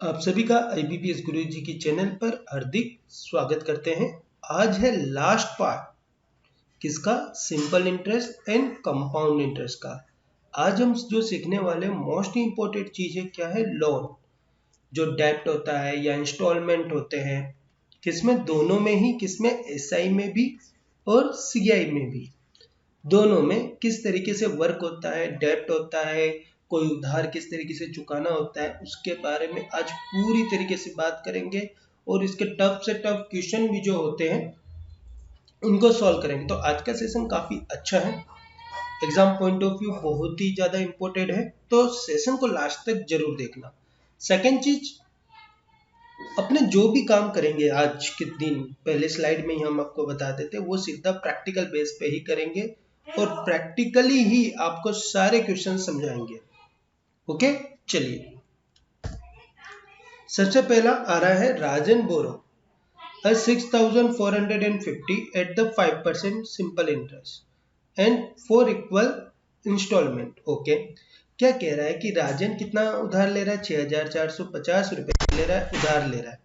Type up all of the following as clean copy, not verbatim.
आप सभी का IBPS गुरुजी की चैनल पर हार्दिक स्वागत करते हैं। आज है लास्ट पार्ट किसका, simple interest and compound interest का। आज हम जो सीखने वाले मोस्ट इंपॉर्टेंट चीज है क्या है, लोन। जो डेब्ट होता है या इंस्टॉलमेंट होते हैं, किसमें, दोनों में ही, किसमें, SI में भी और CI में भी। दोनों में किस तरीके से वर्क होता है, डेब्ट होता है, कोई उधार किस तरीके से चुकाना होता है, उसके बारे में आज पूरी तरीके से बात करेंगे। और इसके टफ से टफ क्वेश्चन भी जो होते हैं उनको सॉल्व करेंगे। तो आज का सेशन काफी अच्छा है, एग्जाम पॉइंट ऑफ व्यू बहुत ही ज्यादा इंपॉर्टेंट है, तो सेशन को लास्ट तक जरूर देखना। सेकेंड चीज, अपने जो भी काम करेंगे आज के दिन, पहले स्लाइड में ही हम आपको बता देते, वो सीधा प्रैक्टिकल बेस पे ही करेंगे और प्रैक्टिकली ही आपको सारे क्वेश्चन समझाएंगे। ओके, चलिए। सबसे पहला आ रहा है, राजन बोरो 6,450 at the 5% simple interest and 4 equal installment। Okay, क्या कह रहा है कि राजन कितना उधार ले रहा है, 6,450 रुपए ले रहा है, उधार ले रहा है।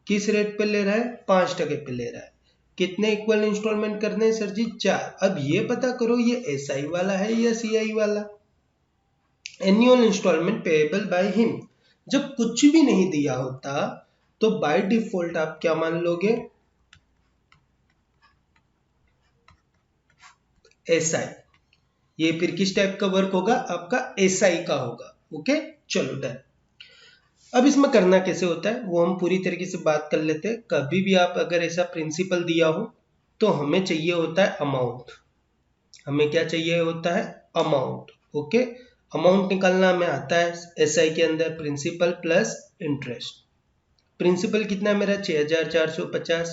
किस रेट पे ले रहा है, 5% पे ले रहा है। कितने इक्वल इंस्टॉलमेंट करने हैं सर जी, 4। अब ये पता करो ये SI वाला है या CI वाला। Annual installment payable by him. जब कुछ भी नहीं दिया होता तो बाय डिफॉल्ट आप क्या मान लोगे, SI। ये फिर किस टाइप का वर्क होगा, आपका SI का होगा। ओके, चलो डन। अब इसमें करना कैसे होता है वो हम पूरी तरीके से बात कर लेते हैं। कभी भी आप अगर ऐसा प्रिंसिपल दिया हो तो हमें चाहिए होता है अमाउंट। हमें क्या चाहिए होता है, अमाउंट। ओके, अमाउंट निकालना हमें आता है SI के अंदर, प्रिंसिपल प्लस इंटरेस्ट। प्रिंसिपल कितना है मेरा, 6,450।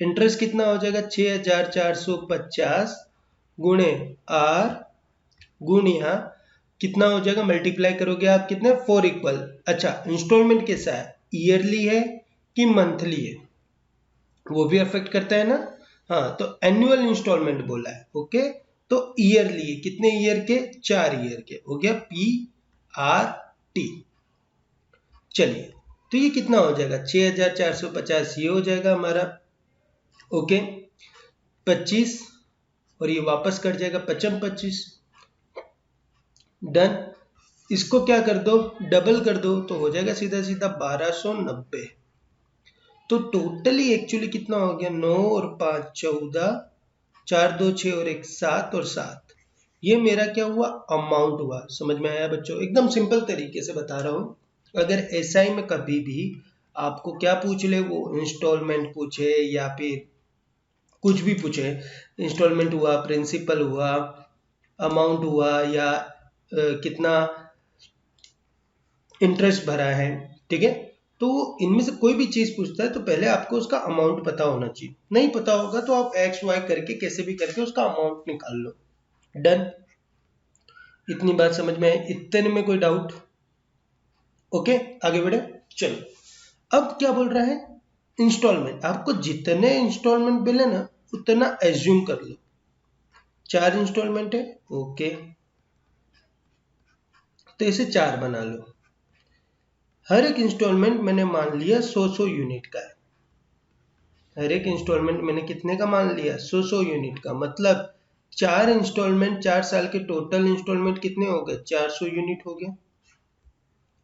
इंटरेस्ट कितना हो जाएगा, 6,450 गुणे R गुणिया कितना हो जाएगा, मल्टीप्लाई करोगे आप कितने, 4 इक्वल। अच्छा, इंस्टॉलमेंट कैसा है, ईयरली है कि मंथली है, वो भी अफेक्ट करता है ना। हाँ, तो एनुअल इंस्टॉलमेंट बोला है। ओके, तो ईयरली, कितने ईयर के, 4 ईयर के, हो गया PRT। चलिए, तो ये कितना हो जाएगा, 6,450 ये हो जाएगा हमारा। ओके, 25 और ये वापस कट जाएगा, 25 डन। इसको क्या कर दो, डबल कर दो, तो हो जाएगा सीधा सीधा 1290। तो टोटली एक्चुअली कितना हो गया, 9 और 5 14, 4 2 6 और 1 7 और 7। ये मेरा क्या हुआ, अमाउंट हुआ। समझ में आया बच्चों, एकदम सिंपल तरीके से बता रहा हूं। अगर SI में कभी भी आपको क्या पूछ ले, वो इंस्टॉलमेंट पूछे या फिर कुछ भी पूछे, इंस्टॉलमेंट हुआ, प्रिंसिपल हुआ, अमाउंट हुआ, या कितना इंटरेस्ट भरा है, ठीक है, तो इनमें से कोई भी चीज पूछता है तो पहले आपको उसका अमाउंट पता होना चाहिए। नहीं पता होगा तो आप XY करके कैसे भी करके उसका अमाउंट निकाल लो। डन, इतनी बात समझ में आई, इतने में कोई डाउट। ओके, आगे बढ़े, चलो। अब क्या बोल रहा है, इंस्टॉलमेंट। आपको जितने इंस्टॉलमेंट मिले ना उतना एज्यूम कर लो। 4 इंस्टॉलमेंट है, ओके, तो इसे 4 बना लो। हर एक इंस्टॉलमेंट मैंने मान लिया 100 यूनिट का है। हर एक इंस्टॉलमेंट मैंने कितने का मान लिया, 100 यूनिट का। मतलब 4 इंस्टॉलमेंट, 4 साल के टोटल इंस्टॉलमेंट कितने हो गए, 400 यूनिट हो गए।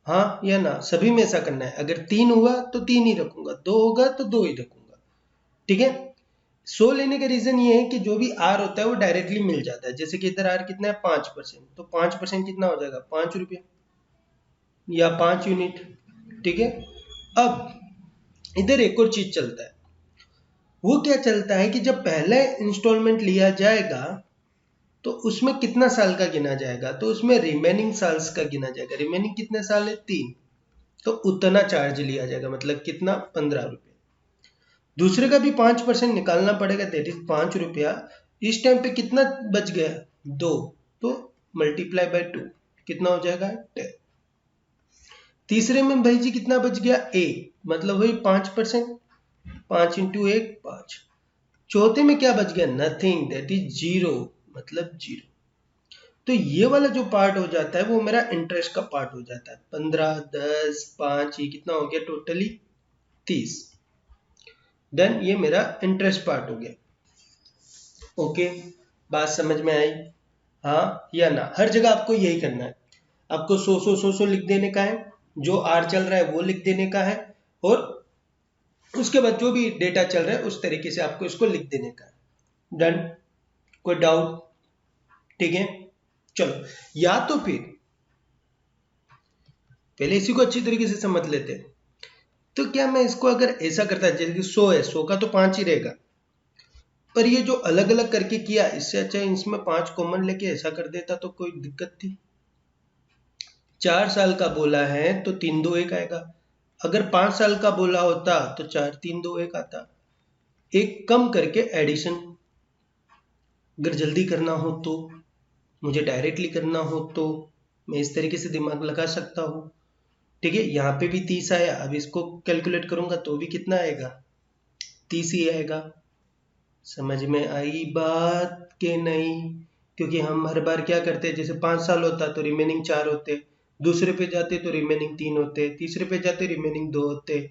हाँ या ना, सभी में ऐसा करना है। अगर 3 हुआ तो 3 ही रखूंगा, 2 होगा तो 2 ही रखूंगा, ठीक है। 100 लेने का रीजन ये है कि जो भी R होता है वो डायरेक्टली मिल जाता है। जैसे कि इधर R कितना है, 5%, तो 5% कितना हो जाएगा, 5 रुपये या 5 यूनिट, ठीक है। अब इधर एक और चीज चलता है, वो क्या चलता है कि जब पहले इंस्टॉलमेंट लिया जाएगा तो उसमें कितना साल का गिना जाएगा, तो उसमें रिमेनिंग साल्स का गिना जाएगा। रिमेनिंग कितने साल है, 3, तो उतना चार्ज लिया जाएगा। मतलब कितना, 15 रुपये। दूसरे का भी 5% निकालना पड़ेगा, दैट इज 5 रुपया। इस टाइम पे कितना बच गया, 2, तो मल्टीप्लाई बाय 2 कितना हो जाएगा, 10। तीसरे में भाई जी कितना बच गया, A, मतलब वही 5%, 5 इंटू 1 5। चौथे में क्या बच गया, नथिंग, दैट इज 0, मतलब 0। तो ये वाला जो पार्ट हो जाता है वो मेरा इंटरेस्ट का पार्ट हो जाता है। 15, 10, 5, ये कितना हो गया टोटली 30। देन ये मेरा इंटरेस्ट पार्ट हो गया। ओके, बात समझ में आई? हाँ या ना? हर जगह आपको यही करना है। आपको 100 लिख देने का है, जो आर चल रहा है वो लिख देने का है, और उसके बाद जो भी डेटा चल रहा है उस तरीके से आपको इसको लिख देने का है। डन? कोई डाउट? ठीक है, चलो। या तो फिर पहले इसी को अच्छी तरीके से समझ लेते हैं। तो क्या मैं इसको अगर ऐसा करता, जैसे कि 100 है, 100 का तो 5 ही रहेगा, पर ये जो अलग अलग करके किया, इससे अच्छा इसमें 5 कॉमन लेके ऐसा कर देता तो कोई दिक्कत थी? 4 साल का बोला है तो 3 2 1 आएगा। अगर 5 साल का बोला होता तो 4 3 2 1 आता। एक कम करके एडिशन, अगर जल्दी करना हो तो, मुझे डायरेक्टली करना हो तो मैं इस तरीके से दिमाग लगा सकता हूँ। ठीक है, यहाँ पे भी 30 आया, अब इसको कैलकुलेट करूंगा तो भी कितना आएगा? 30 ही आएगा। समझ में आई बात के नहीं? क्योंकि हम हर बार क्या करते हैं, जैसे 5 साल होता तो रिमेनिंग 4 होते, दूसरे पे जाते तो रिमेनिंग 3 होते, तीसरे पे जाते रिमेनिंग 2 होते,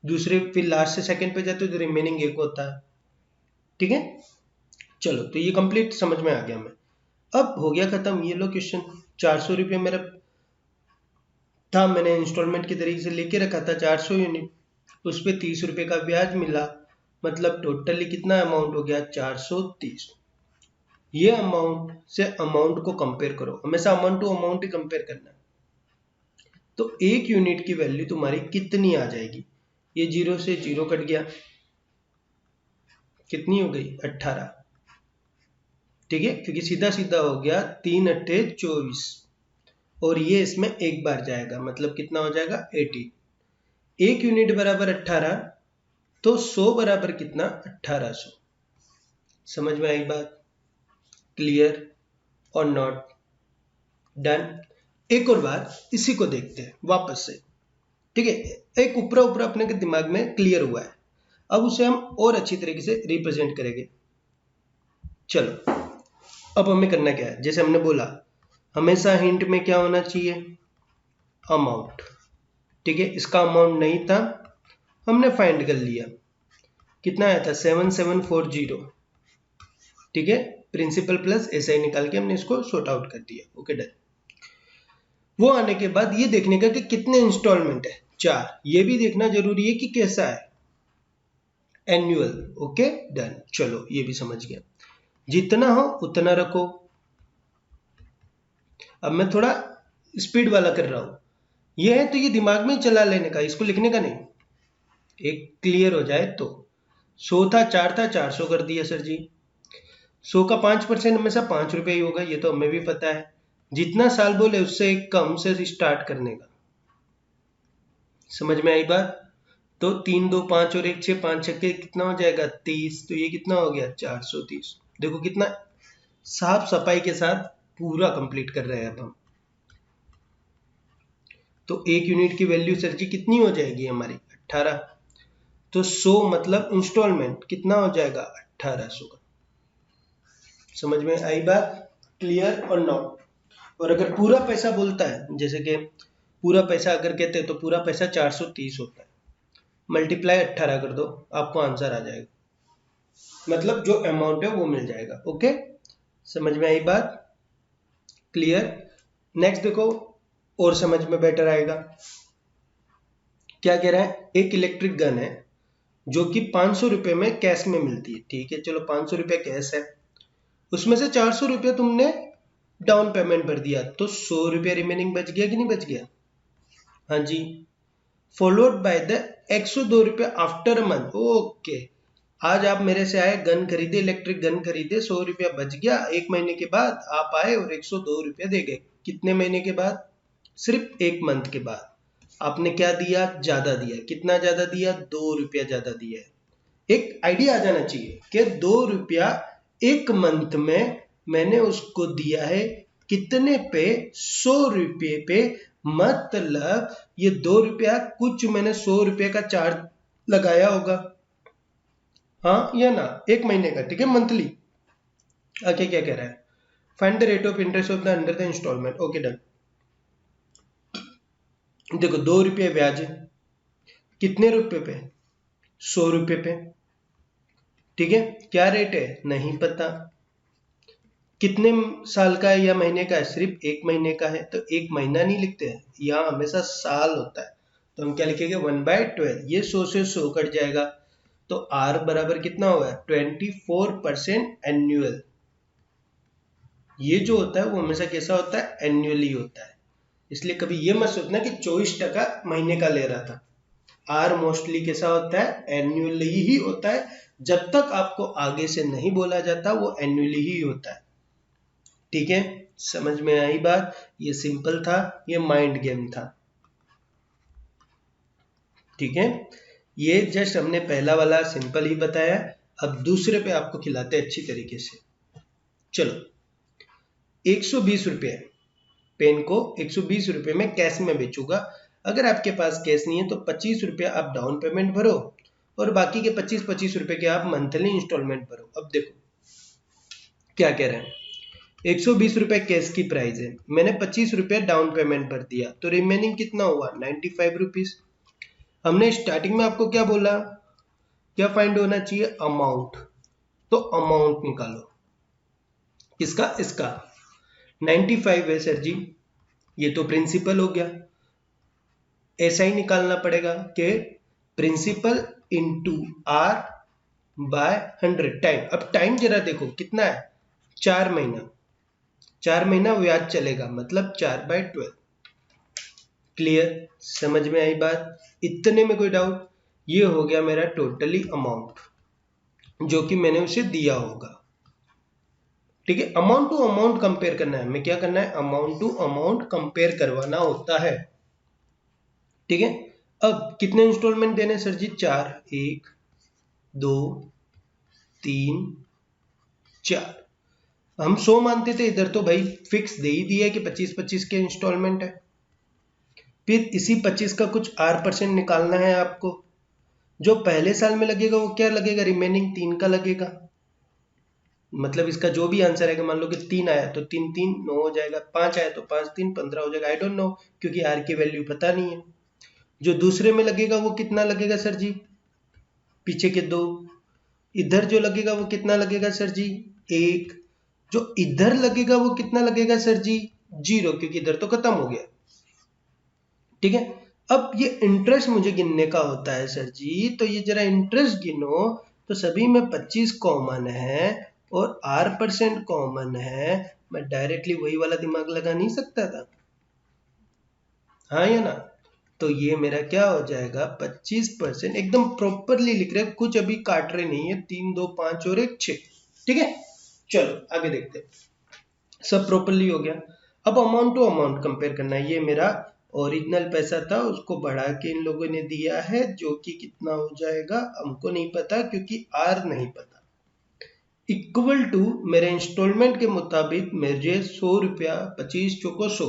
दूसरे फिर लास्ट से सेकंड पे जाते तो रिमेनिंग 1 होता। ठीक है, चलो, तो ये कंप्लीट समझ में आ गया मैं। अब हो गया खत्म ये लो क्वेश्चन। 400 रुपये मेरा था, मैंने इंस्टॉलमेंट के तरीके से लेके रखा था 400 यूनिट, उस पर 30 रुपये का ब्याज मिला, मतलब टोटली कितना अमाउंट हो गया? 430। ये अमाउंट से अमाउंट को कंपेयर करो, हमेशा अमाउंट टू अमाउंट ही कंपेयर करना है। तो एक यूनिट की वैल्यू तुम्हारी कितनी आ जाएगी? ये 0 से 0 कट गया, कितनी हो गई? 18। ठीक है, क्योंकि सीधा सीधा हो गया 3 अट्ठे 24, और ये इसमें एक बार जाएगा, मतलब कितना हो जाएगा? 18। एक यूनिट बराबर 18, तो 100 बराबर कितना? 1800। समझ में आई बात? क्लियर और नॉट? डन? एक और बात इसी को देखते हैं वापस से। ठीक है, एक ऊपरा ऊपरा अपने के दिमाग में क्लियर हुआ है, अब उसे हम और अच्छी तरीके से रिप्रेजेंट करेंगे। चलो, अब हमें करना क्या है? जैसे हमने बोला, हमेशा हिंट में क्या होना चाहिए? अमाउंट। ठीक है, इसका अमाउंट नहीं था, हमने फाइंड कर लिया, कितना आया था? 7740। ठीक है, प्रिंसिपल प्लस एसआई निकाल के हमने इसको सॉर्ट आउट कर दिया। Okay, done. वो आने के बाद ये देखने का कि कितने इंस्टॉलमेंट है, 4। ये भी देखना जरूरी है कि कैसा है, एनुअल। Okay, done. चलो, ये भी समझ गया, जितना हो उतना रखो। अब मैं थोड़ा स्पीड वाला कर रहा हूं, ये है तो ये दिमाग में चला लेने का, इसको लिखने का नहीं, एक क्लियर हो जाए तो। 100 था, 4 था, 400 कर दिया सर जी। 100 का 5% हमेशा 5 रुपये ही होगा, ये तो हमें भी पता है। जितना साल बोले उससे एक कम से स्टार्ट करने का। समझ में आई बात? तो 3 2 5 और 1 6, 5 छक्के कितना हो जाएगा? 30। तो ये कितना हो गया? 430। देखो कितना साफ सफाई के साथ पूरा कंप्लीट कर रहे हैं अब हम। तो एक यूनिट की वैल्यू सर जी कितनी हो जाएगी हमारी? 18। तो 100 मतलब इंस्टॉलमेंट कितना हो जाएगा? 1800 का। समझ में आई बात? क्लियर और नॉट? और अगर पूरा पैसा बोलता है, जैसे कि पूरा पैसा अगर कहते हैं तो पूरा पैसा 430 होता है, मल्टीप्लाई 18 कर दो, आपको आंसर आ जाएगा, मतलब जो अमाउंट है वो मिल जाएगा। ओके, समझ में आई बात? क्लियर? नेक्स्ट देखो, और समझ में बेटर आएगा। क्या कह रहा है? एक इलेक्ट्रिक गन है जो कि 500 रुपये में कैश में मिलती है। ठीक है, चलो 500 रुपये कैश है, उसमें से 400 रुपये तुमने डाउन पेमेंट भर दिया, तो 100 रुपये रिमेनिंग बच गया कि नहीं बच गया? हाँ जी। फॉलोड बाय द 102 रुपये आफ्टर मंथ। ओके, आज आप मेरे से आए, गन खरीदे, इलेक्ट्रिक गन खरीदे, 100 रुपया बच गया, 1 महीने के बाद आप आए और 102 रुपये दे गए। कितने महीने के बाद? सिर्फ 1 मंथ के बाद। आपने क्या दिया? ज्यादा दिया। कितना ज्यादा दिया? 2 रुपया ज्यादा दिया है। एक आइडिया आ जाना चाहिए कि 2 रुपया 1 मंथ में मैंने उसको दिया है कितने पे? 100 रुपये पे, मतलब ये 2 रुपया कुछ मैंने 100 रुपये का चार्ज लगाया होगा, हाँ या ना? 1 महीने का। ठीक है, मंथली। आगे क्या कह रहा है? Find the rate of interest of the under the installment. Okay done. देखो 2 रुपये ब्याज, कितने रुपए पे? 100 रुपये पे। ठीक है, क्या रेट है नहीं पता। कितने साल का है या महीने का है? सिर्फ 1 महीने का है, तो 1 महीना नहीं लिखते हैं, यहाँ हमेशा साल होता है, तो हम क्या लिखेंगे 1/12। ये 100 से 100 कट जाएगा, तो R बराबर कितना होगा 24% एनुअल। ये जो होता है वो हमेशा कैसा होता है? एनुअली होता है। इसलिए कभी ये मत सोचना कि 24% महीने का ले रहा था। R मोस्टली कैसा होता है? एनुअली ही होता है। जब तक आपको आगे से नहीं बोला जाता वो एनुअली ही होता है। ठीक है, समझ में आई बात? ये सिंपल था, ये माइंड गेम था। ठीक है, ये जस्ट हमने पहला वाला सिंपल ही बताया, अब दूसरे पे आपको खिलाते हैं अच्छी तरीके से। चलो, 120 रुपये पेन को 120 रुपये में कैश में बेचूंगा। अगर आपके पास कैश नहीं है तो 25 रुपये आप डाउन पेमेंट भरो और बाकी के 25 रुपये के आप मंथली इंस्टॉलमेंट भरो। अब देखो क्या कह रहे हैं, 120 रुपये कैश की प्राइस है, मैंने 25 रुपये डाउन पेमेंट भर दिया, तो रिमेनिंग कितना हुआ 95 रुपीज। हमने स्टार्टिंग में आपको क्या बोला, क्या फाइंड होना चाहिए? अमाउंट। तो अमाउंट निकालो, किसका? इसका 95 है सर जी, ये तो प्रिंसिपल हो गया। ऐसा ही निकालना पड़ेगा कि principal into R by 100 time. अब टाइम जरा देखो कितना है, 4 महीना, 4 महीना ब्याज चलेगा, मतलब 4/12। क्लियर, समझ में आई बात? इतने में कोई डाउट? ये हो गया मेरा टोटली अमाउंट जो कि मैंने उसे दिया होगा। ठीक है, अमाउंट टू अमाउंट कंपेयर करना है, हमें क्या करना है? अमाउंट टू अमाउंट कंपेयर करवाना होता है। ठीक है, अब कितने इंस्टॉलमेंट देने सर जी? 4, 1 2 3 4। हम 100 मानते थे, इधर तो भाई फिक्स दे ही दिया है कि 25-25 के इंस्टॉलमेंट है। फिर इसी 25 का कुछ R% निकालना है आपको। जो पहले साल में लगेगा वो क्या लगेगा? रिमेनिंग 3 का लगेगा। मतलब इसका जो भी आंसर है, मान लो कि 3 आया तो 3 3 9 हो जाएगा, 5 आया तो 5 3 15 हो जाएगा। आई डोंट नो, क्योंकि R की वैल्यू पता नहीं है। जो दूसरे में लगेगा वो कितना लगेगा सर जी? पीछे के 2। इधर जो लगेगा वो कितना लगेगा सर जी? 1। जो इधर लगेगा वो कितना लगेगा सर जी? 0, क्योंकि इधर तो खत्म हो गया। ठीक है, अब ये इंटरेस्ट मुझे गिनने का होता है सर जी, तो ये जरा इंटरेस्ट गिनो, तो सभी में 25 कॉमन है और R% कॉमन है। मैं डायरेक्टली वही वाला दिमाग लगा नहीं सकता था? हाँ या ना? तो ये मेरा क्या हो जाएगा 25%, एकदम प्रॉपरली लिख रहे, कुछ अभी काट रहे नहीं है। 3 2 5 और 1 6। ठीक है, चलो आगे देखते हैं। सब प्रॉपरली हो गया। अब अमाउंट टू अमाउंट कंपेयर करना है। ये मेरा ओरिजिनल पैसा था, उसको बढ़ा के इन लोगों ने दिया है, जो कि कितना हो जाएगा हमको नहीं पता, क्योंकि R नहीं पता। इक्वल टू मेरे इंस्टॉलमेंट के मुताबिक मुझे 100 रुपया, 25 चौको 100।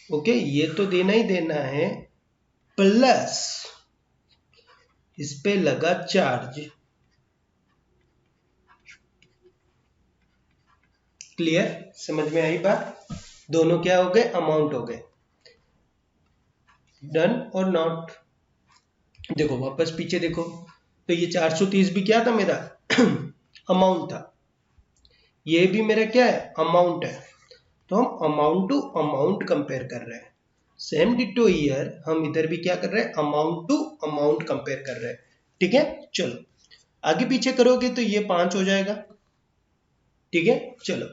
ओके, ये तो देना ही देना है, प्लस इस पे लगा चार्ज। क्लियर, समझ में आई बात? दोनों क्या हो गए? अमाउंट हो गए। डन और नॉट? देखो वापस पीछे देखो, तो ये 430 भी क्या था मेरा? अमाउंट था। ये भी मेरा क्या है? अमाउंट है। तो हम अमाउंट टू अमाउंट कंपेयर कर रहे हैं। सेम डिटो ईयर हम इधर भी क्या कर रहे हैं? अमाउंट टू अमाउंट कंपेयर कर रहे हैं। ठीक है, चलो आगे पीछे करोगे तो ये 5 हो जाएगा। ठीक है, चलो,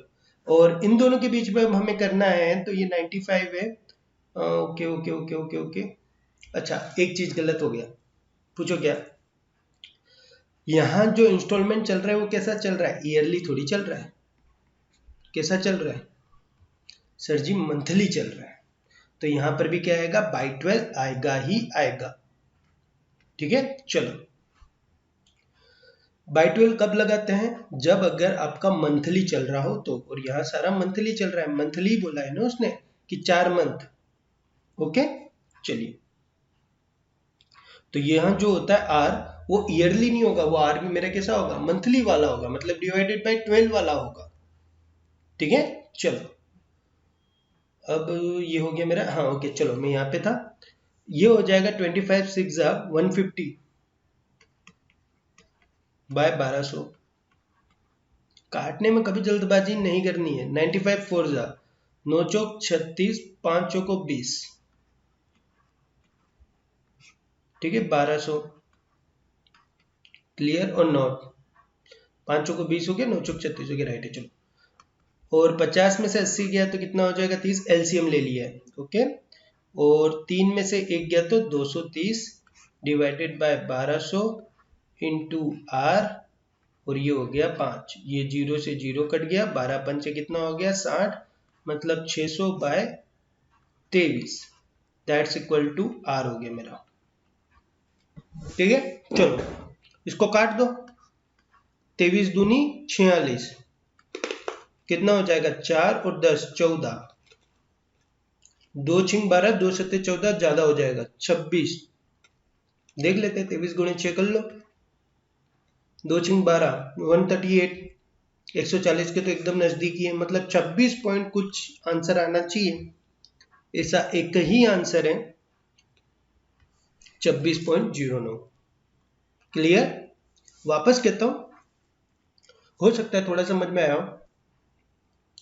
और इन दोनों के बीच में हमें करना है, तो ये 95 है। Okay okay okay okay okay. अच्छा, एक चीज गलत हो गया, पूछो क्या? यहाँ जो इंस्टॉलमेंट चल रहा है वो कैसा चल रहा है? ईयरली थोड़ी चल रहा है। कैसा चल रहा है सर जी? मंथली चल रहा है। तो यहां पर भी क्या आएगा? बाई 12 आएगा ही आएगा। ठीक है, चलो, बाई 12 कब लगाते हैं? जब अगर आपका मंथली चल रहा हो तो, और यहाँ सारा मंथली चल रहा है, मंथली बोला है ना उसने कि 4 मंथ। ओके, चलिए, तो यहाँ जो होता है R, वो ईयरली नहीं होगा, वो R भी मेरा कैसा होगा? मंथली वाला होगा, मतलब डिवाइडेड बाई 12 वाला होगा। ठीक है, चलो अब ये हो गया मेरा, हाँ ओके, चलो मैं यहाँ पे था। ये हो जाएगा 25 6 150 बाय 1200। काटने में कभी जल्दबाजी नहीं करनी है। 95 4 9 चौक 36, 5 चौको 20, ठीक है 1200। क्लियर और नॉट, 5 चौको 20 हो गया, 9 चौक 36 हो गया, राइट है। चलो और 50 में से 80 गया तो कितना हो जाएगा 30, एलसीएम ले लिया है, ओके। और 3 में से 1 गया तो 230 डिवाइडेड बाय 1200 इंटू आर, और ये हो गया 5, ये 0 से 0 कट गया, 12 पंचे कितना हो गया 60, मतलब 600 by 23, that's equal to R हो गया मेरा, ठीक है। चलो इसको काट दो, 23 दूनी 46, कितना हो जाएगा 4 और 10 14, 2 छिंग 12, 2 सत्ते 14, ज्यादा हो जाएगा 26, देख लेते हैं 23 गुणे 6 कर लो, 2 छिंग 12 138, 140 के तो एकदम नजदीकी है, मतलब 26 पॉइंट कुछ आंसर आना चाहिए। ऐसा एक ही आंसर है 26.09। क्लियर, वापस कहता हूं, हो सकता है थोड़ा समझ में आया हो।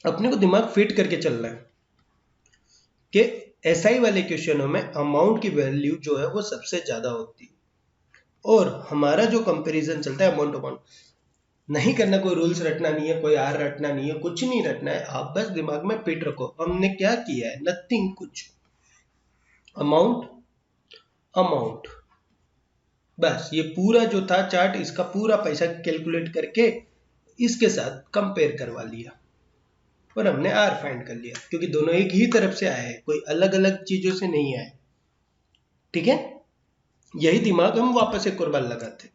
अपने को दिमाग फिट करके चलना है कि एसआई वाले क्वेश्चनों में अमाउंट की वैल्यू जो है वो सबसे ज्यादा होती है, और हमारा जो कंपैरिजन चलता है अमाउंट अमाउंट नहीं करना, कोई रूल्स रटना नहीं है, कोई आर रटना नहीं है, कुछ नहीं रटना है, आप बस दिमाग में फिट रखो हमने क्या किया है, नथिंग, कुछ अमाउंट अमाउंट, बस ये पूरा जो था चार्ट, इसका पूरा पैसा कैलकुलेट करके इसके साथ कंपेयर करवा लिया और हमने आर फाइंड कर लिया, क्योंकि दोनों एक ही तरफ से आए हैं, कोई अलग अलग चीजों से नहीं आए, ठीक है। यही दिमाग हम वापस एक और बार लगाते।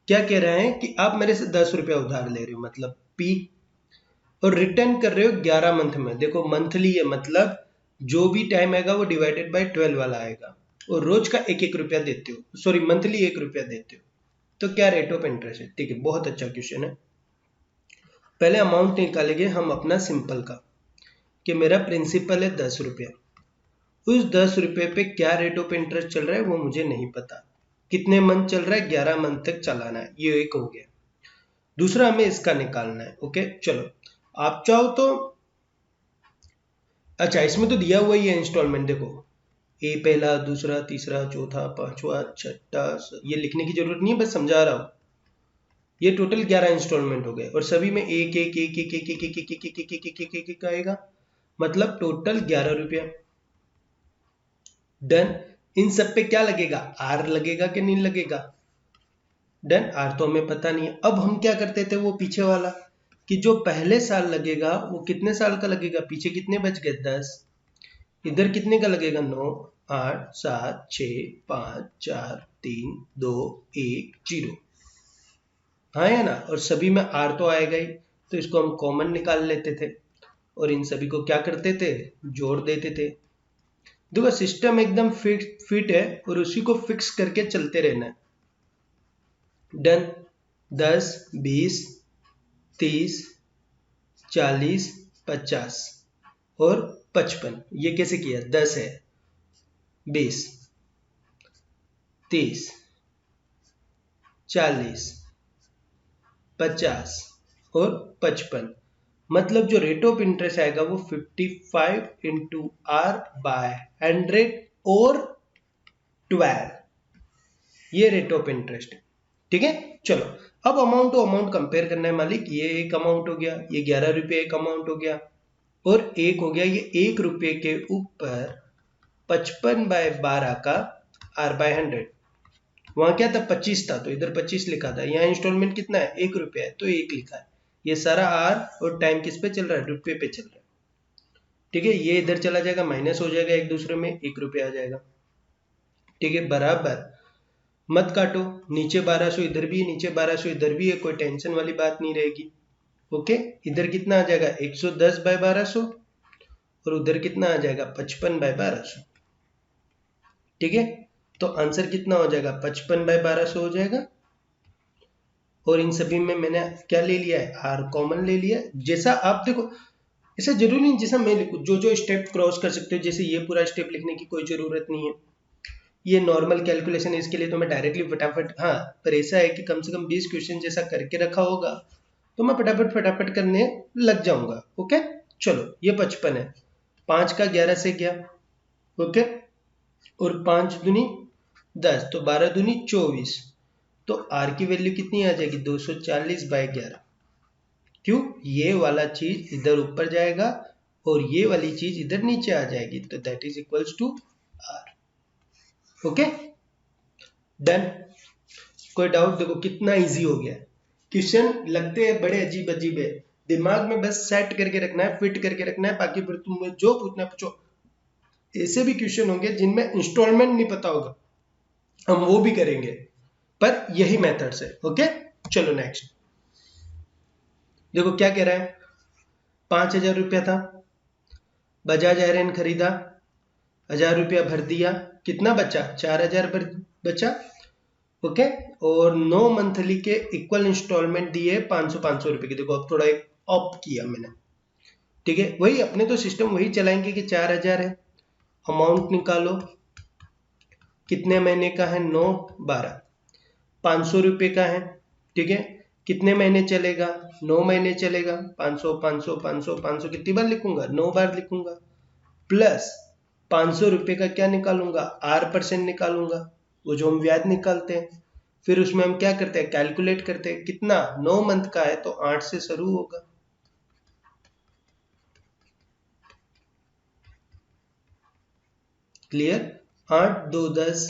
क्या कह रहे हैं कि आप मेरे से 10 रुपया उधार ले रहे हो, मतलब पी, और रिटर्न कर रहे हो 11 मंथ में। देखो मंथली है, मतलब जो भी टाइम आएगा वो डिवाइडेड बाय 12 वाला आएगा, और रोज का 1 1 रुपया देते हो, सॉरी मंथली 1 रुपया देते हो, तो क्या रेट ऑफ इंटरेस्ट है, ठीक है, बहुत अच्छा क्वेश्चन है। पहले अमाउंट निकालेंगे हम अपना सिंपल का, कि मेरा प्रिंसिपल है 10 रुपया, उस 10 रुपये पे क्या रेट ऑफ इंटरेस्ट चल रहा है वो मुझे नहीं पता, कितने मंथ चल रहा है, 11 मंथ तक चलाना है, ये एक हो गया। दूसरा हमें इसका निकालना है, ओके। चलो आप चाहो तो, अच्छा इसमें तो दिया हुआ ही है इंस्टॉलमेंट, देखो ए पहला, दूसरा, तीसरा, चौथा, पांचवा, छठा, ये लिखने की जरूरत नहीं है, बस समझा रहा हूं। ये टोटल 11 इंस्टॉलमेंट हो गए, और सभी में एक एक एक एक एक एक एक एक एक एक एक एक एक एक आएगा, मतलब टोटल 11 रुपया। डन। इन सब पे क्या लगेगा, आर लगेगा कि नहीं लगेगा, डन। आर तो हमें पता नहीं है। अब हम क्या करते थे वो पीछे वाला, कि जो पहले साल लगेगा वो कितने साल का लगेगा, पीछे कितने बच गए 10, इधर कितने का लगेगा 9 8 7 6 5 4 3 2 1 0, हाँ या ना। और सभी में आर तो आएगा ही, तो इसको हम कॉमन निकाल लेते थे, और इन सभी को क्या करते थे, जोड़ देते थे। देखो सिस्टम एकदम फिट है, और उसी को फिक्स करके चलते रहना है। डन। 10 20 30 40 50 और 55, ये कैसे किया, 10 है, 20 30 40 50 और 55, मतलब जो रेट ऑफ इंटरेस्ट आएगा वो 55 इंटू आर बाय 100 और 12, ये रेट ऑफ इंटरेस्ट है, ठीक है। चलो अब अमाउंट टू अमाउंट कंपेयर करना है मालिक, ये एक अमाउंट हो गया, ये 11 रुपये एक अमाउंट हो गया, और एक हो गया ये 1 रुपये के ऊपर 55/12 का आर बाय 100, वहां क्या था 25 था, तो इधर 25 लिखा था, यहाँ इंस्टॉलमेंट कितना है 1 रुपया है, तो 1 लिखा है। ये सारा आर और टाइम किस पे चल रहा है, रुपये पे चल रहा है, ठीक है। ये इधर चला जाएगा, माइनस हो जाएगा एक दूसरे में, 1 रुपया आ जाएगा, ठीक है, बराबर। मत काटो, नीचे 1200 इधर भी है, नीचे 1200 इधर भी है, कोई टेंशन वाली बात नहीं रहेगी, ओके। इधर कितना आ जाएगा 110/1200, और उधर कितना आ जाएगा 55/1200, ठीक है। तो आंसर कितना हो जाएगा 55/1200 हो जाएगा, और इन सभी में मैंने क्या ले लिया है, आर कॉमन ले लिया। जैसा आप देखो ऐसा जरूरी नहीं जैसा मैं लिखूँ, जो जो स्टेप क्रॉस कर सकते हो, जैसे ये पूरा स्टेप लिखने की कोई ज़रूरत नहीं है, ये नॉर्मल कैलकुलेशन है, इसके लिए तो मैं डायरेक्टली फटाफट, हाँ पर ऐसा है कि कम से कम 20 क्वेश्चन जैसा करके रखा होगा तो मैं फटाफट फटाफट करने लग जाऊंगा। ओके चलो, ये 55 है, 5 का 11 से गया, ओके, और 5 दूनी 10, तो 12 दूनी 24, तो आर की वैल्यू कितनी आ जाएगी 240/11। क्यों, ये वाला चीज इधर ऊपर जाएगा और ये वाली चीज इधर नीचे आ जाएगी, तो that is equals to R. Okay done. कोई डाउट? देखो कितना इजी हो गया। क्वेश्चन लगते हैं बड़े अजीब अजीब है, दिमाग में बस सेट करके रखना है, फिट करके रखना है, बाकी फिर तुम्हें जो पूछना है पूछो। ऐसे भी क्वेश्चन होंगे जिनमें इंस्टॉलमेंट नहीं पता होगा, हम वो भी करेंगे, पर यही मेथड से। ओके चलो नेक्स्ट देखो क्या कह रहा है। 5,000 रुपया था, बजाज आयरन खरीदा, 1,000 रुपया भर दिया, कितना बचा 4,000 बचा। ओके, और 9 मंथली के इक्वल इंस्टॉलमेंट दिए 500 रुपए की। देखो अब थोड़ा एक ऑप किया मैंने, ठीक है, वही अपने तो सिस्टम वही चलाएंगे कि 4,000 है, अमाउंट निकालो, कितने महीने का है 9 12, 500 रुपए का है, ठीक है, कितने महीने चलेगा 9 महीने चलेगा, 500 500 500 500 कितनी बार लिखूंगा 9 बार लिखूंगा, प्लस 500 रुपए का क्या निकालूंगा R% निकालूंगा, वो जो हम ब्याज निकालते हैं, फिर उसमें हम क्या करते हैं कैलकुलेट करते हैं, कितना 9 मंथ का है तो 8 से शुरू होगा, क्लियर। 8 2 10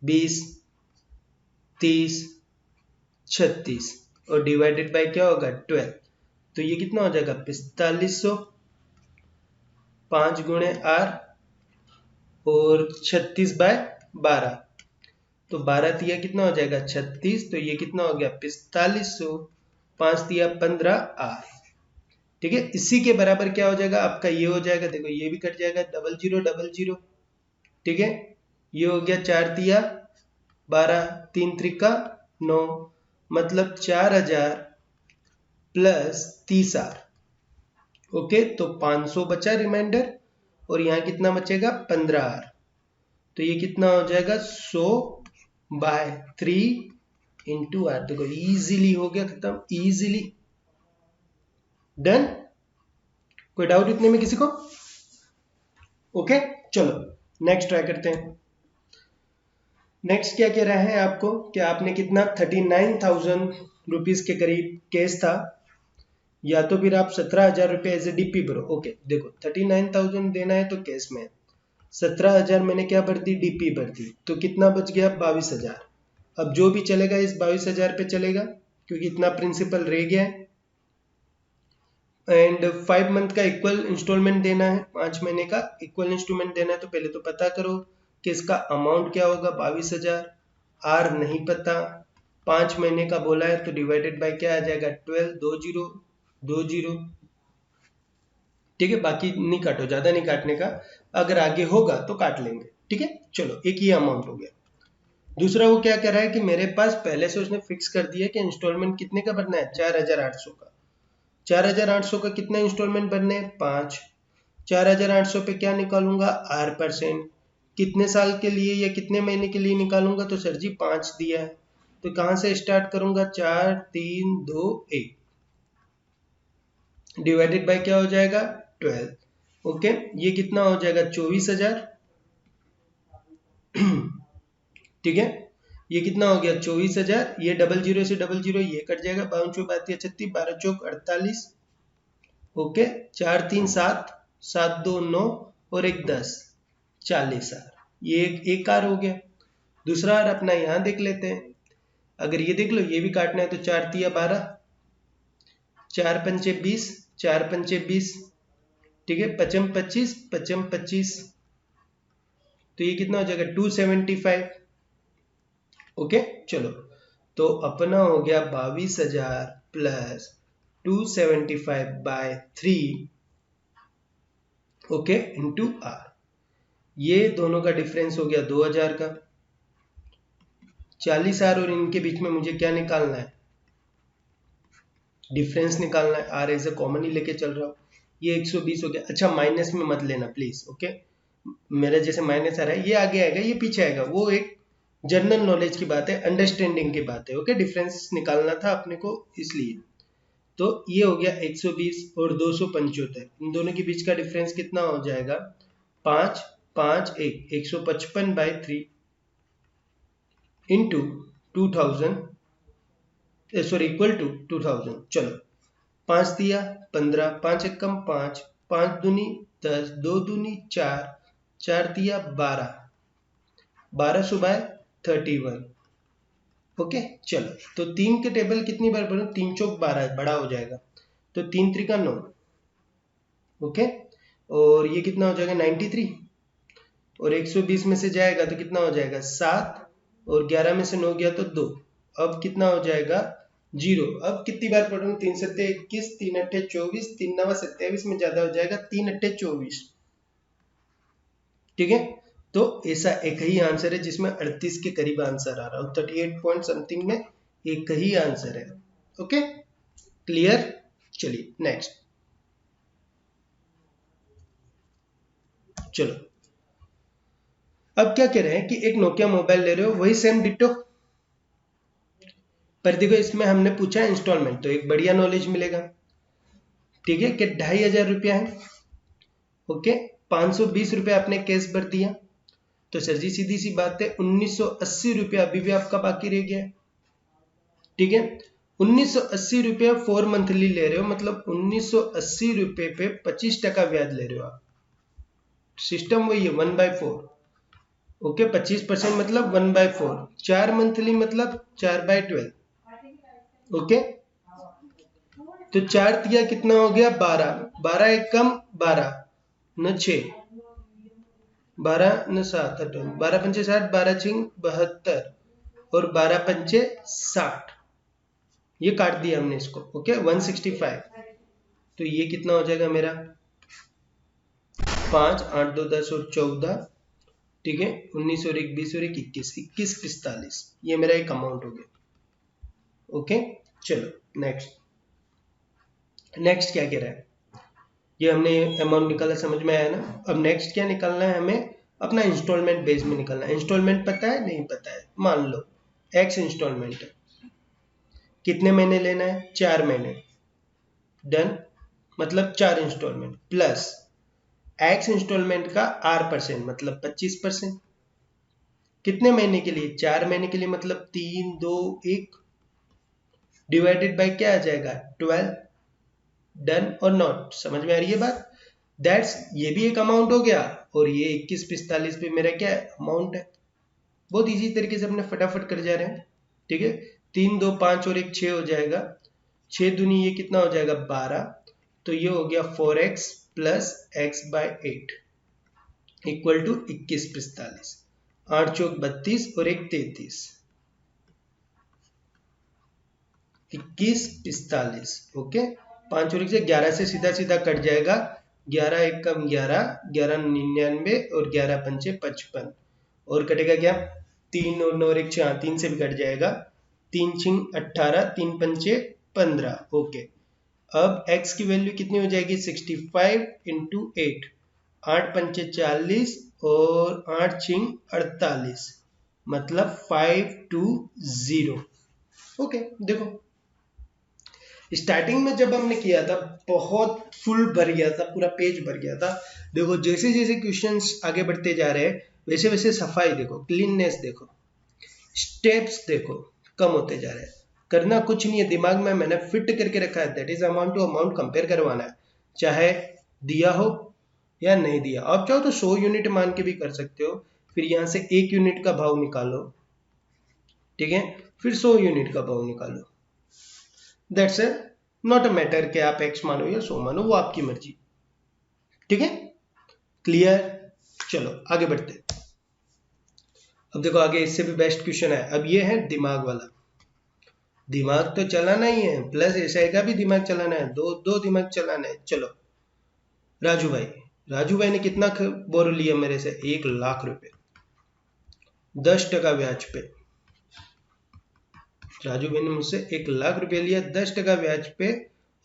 20 30 36 और डिवाइडेड बाय क्या होगा 12, तो ये कितना हो जाएगा 4500, 5 गुणे R और 36/12, तो 12 तिया कितना हो जाएगा 36, तो ये कितना हो गया 4500, 5 तिया 15 R, ठीक है। इसी के बराबर क्या हो जाएगा आपका, ये हो जाएगा, देखो ये भी कट जाएगा 0000, ठीक है, ये हो गया 4 तिया 12, 3 त्रिका 9, मतलब 4,000 प्लस 30R। ओके, तो 500 बचा रिमाइंडर, और यहाँ कितना बचेगा 15R, तो ये कितना हो जाएगा 100/3 इंटू R। देखो इजीली हो गया खत्म, इजीली डन। कोई डाउट इतने में किसी को? ओके चलो नेक्स्ट ट्राई करते हैं। नेक्स्ट क्या कह रहा है आपको कि आपने कितना 39,000 रुपीज के करीब केस था, या तो फिर आप 17,000 रुपये एज ए डीपी भरो। ओके देखो 39,000 देना है तो केस में, 17,000 मैंने क्या भर दी डीपी भर दी, तो कितना बच गया 22,000। अब जो भी चलेगा इस 22,000 पे चलेगा क्योंकि इतना प्रिंसिपल रह गया है, एंड 5 मंथ का इक्वल इंस्टॉलमेंट देना है, 5 महीने का इक्वल इंस्टॉलमेंट देना है, तो पहले तो पता करो कि इसका अमाउंट क्या होगा 22,000, आर नहीं पता, 5 महीने का बोला है तो डिवाइडेड बाय क्या आ जाएगा 12, 20, ठीक है, बाकी नहीं काटो, ज्यादा नहीं काटने का, अगर आगे होगा तो काट लेंगे, ठीक है। चलो एक ही अमाउंट हो गया। दूसरा वो क्या कर रहा है कि मेरे पास पहले से उसने फिक्स कर दिया कि इंस्टॉलमेंट कितने का भरना है 4,800 का, 4,800 का कितना इंस्टॉलमेंट भरने हैं 5, 4,800 पे क्या निकालूंगा R%, कितने साल के लिए या कितने महीने के लिए निकालूंगा, तो सर जी 5 दिया है, तो कहां से स्टार्ट करूंगा 4 3 2 1, डिवाइडेड बाय क्या हो जाएगा 12। ओके, ये कितना हो जाएगा 24,000, ठीक है, ये कितना हो गया 24,000, ये 00 से 00 ये कट जाएगा, 52 32 36, 12 चौक 48, ओके, 4 3 7, 7 2 9 और 1 10, 40R, ये एक कार हो गया। दूसरा आर अपना यहाँ देख लेते हैं, अगर ये देख लो ये भी काटना है तो 4 तिया 12, 4 पंचे 20, 4 पंचे 20, ठीक है, 55 25, 55 25, तो ये कितना हो जाएगा 275। ओके चलो, तो अपना हो गया 22,000 प्लस 275/3, ओके, इंटू आर, ये दोनों का डिफरेंस हो गया 2,000 का, 40R और इनके बीच में मुझे क्या निकालना है डिफरेंस निकालना है, आर एज ए कॉमन ही लेके चल रहा हूं, ये 120 हो गया। अच्छा माइनस में मत लेना प्लीज, ओके, मेरा जैसे माइनस आ रहा है ये आगे आएगा ये पीछे आएगा, वो एक जनरल नॉलेज की बात है, अंडरस्टैंडिंग की बात है, ओके, डिफरेंस निकालना था अपने को इसलिए। तो ये हो गया 120 और 275, इन दोनों के बीच का डिफरेंस कितना हो जाएगा 5 5 1 155/3 इंटू 2000 सॉरी इक्वल टू 2000। चलो 5 दिया 15, 5 एकम 5, 5 दूनी 10, 2 दूनी 4, 4 दिया 12, 12 सुबह 31, ओके। चलो तो 3 के टेबल कितनी बार पढ़ो, 3 चौक 12 बड़ा हो जाएगा, तो 3 त्रिका 9, ओके, और ये कितना हो जाएगा 93, और 120 में से जाएगा तो कितना हो जाएगा 7, और 11 में से 9 गया तो 2, अब कितना हो जाएगा 0। अब कितनी बार पढ़ूं, 3 सत्ते 21, 3 अट्ठे 24, 3 नवा 27 में ज्यादा हो जाएगा 3 अट्ठे 24, ठीक है। तो ऐसा एक ही आंसर है जिसमें 38 के करीब आंसर आ रहा है, 38 पॉइंट समथिंग में एक ही आंसर है, ओके क्लियर। चलिए नेक्स्ट, चलो अब क्या कह रहे हैं कि एक नोकिया मोबाइल ले रहे हो, वही सेम डिट्टो, पर देखो इसमें हमने पूछा इंस्टॉलमेंट, तो एक बढ़िया नॉलेज मिलेगा, ठीक है, कि 2500 रुपया है, ओके, 520 रुपया आपने कैश भर दिया, तो सर जी सीधी सी बात है 1980 रुपया अभी भी आपका बाकी रह गया, ठीक है। 1980 रुपया 4 मंथली ले रहे हो, मतलब 1980 रुपये पे 25% ब्याज ले रहे हो आप, सिस्टम वही है 1/4, ओके, 25% मतलब 1/4, 4 मंथली मतलब 4/12, ओके। तो 4 दिया कितना हो गया 12, 12 एक कम 12 न 6, 12 न 7 12 पंचे 60, 12 छिंग 72, और 12 पंचे 60, ये काट दिया हमने इसको, ओके 165, तो ये कितना हो जाएगा मेरा 5 8 2 10 और 14, ठीक है, 19 और 1 20 और 1 21, 21 45, ये मेरा एक अमाउंट हो गया, ओके। चलो नेक्स्ट क्या कह रहा है, ये हमने अमाउंट निकाला, समझ में आया ना। अब नेक्स्ट क्या निकालना है हमें, अपना इंस्टॉलमेंट बेस में निकालना है। इंस्टॉलमेंट पता है नहीं पता है, मान लो एक्स इंस्टॉलमेंट है, कितने महीने लेना है 4 महीने, डन, मतलब 4 इंस्टॉलमेंट प्लस एक्स इंस्टॉलमेंट का R% मतलब 25%, कितने महीने के लिए 4 महीने के लिए, मतलब 3 2 1 डिवाइडेड बाय क्या आ जाएगा 12, डन और नॉट, समझ में आ रही है बात, दैट्स ये भी एक अमाउंट हो गया, और ये 2145 पे मेरा क्या अमाउंट है, बहुत इजी तरीके से अपने फटाफट कर जा रहे हैं, ठीक है। 3 2 5 और 1 6 हो जाएगा, 6 दूनी ये कितना हो जाएगा 12, तो ये हो गया 4x plus x/8 equal to 2145, 8 चौक 32 और 1 33, 2145, ओके, 5 और 1 से 11 से सीधा सीधा कट जाएगा, 11 एक कम 11, 11 99 और 11 पंचे 55, और कटेगा क्या 3 और 9 और 1 6, 3 से भी कट जाएगा, 3 छिंग 18, 3 पंचे 15, ओके। अब x की वैल्यू कितनी हो जाएगी 65 इंटू 8, 8 पंचे 40 और 8 छिंग 48, मतलब 520, ओके। देखो स्टार्टिंग में जब हमने किया था बहुत फुल भर गया था, पूरा पेज भर गया था, देखो जैसे जैसे क्वेश्चंस आगे बढ़ते जा रहे हैं वैसे वैसे सफाई देखो, क्लीननेस देखो, स्टेप्स देखो कम होते जा रहे हैं, करना कुछ नहीं है, दिमाग में मैंने फिट करके रखा है, that is amount to amount compare करवाना है, चाहे दिया हो या नहीं दिया, आप चाहो तो 100 यूनिट मान के भी कर सकते हो, फिर यहाँ से 1 यूनिट का भाव निकालो, ठीक है, फिर 100 यूनिट का भाव निकालो, that's a not a matter कि आप x मानो या 100 मानो, वो आपकी मर्जी, ठीक है क्लियर। चलो आगे बढ़ते, अब देखो आगे इससे भी बेस्ट क्वेश्चन है, अब ये है दिमाग वाला, दिमाग तो चलाना ही है, प्लस एसआई का भी दिमाग चलाना है, दो दिमाग चलाना है। चलो राजू भाई ने कितना बोरो लिया मेरे से 1 लाख रुपए, 10% ब्याज पे, राजू भाई ने मुझसे 1 लाख रुपए लिया 10% ब्याज पे,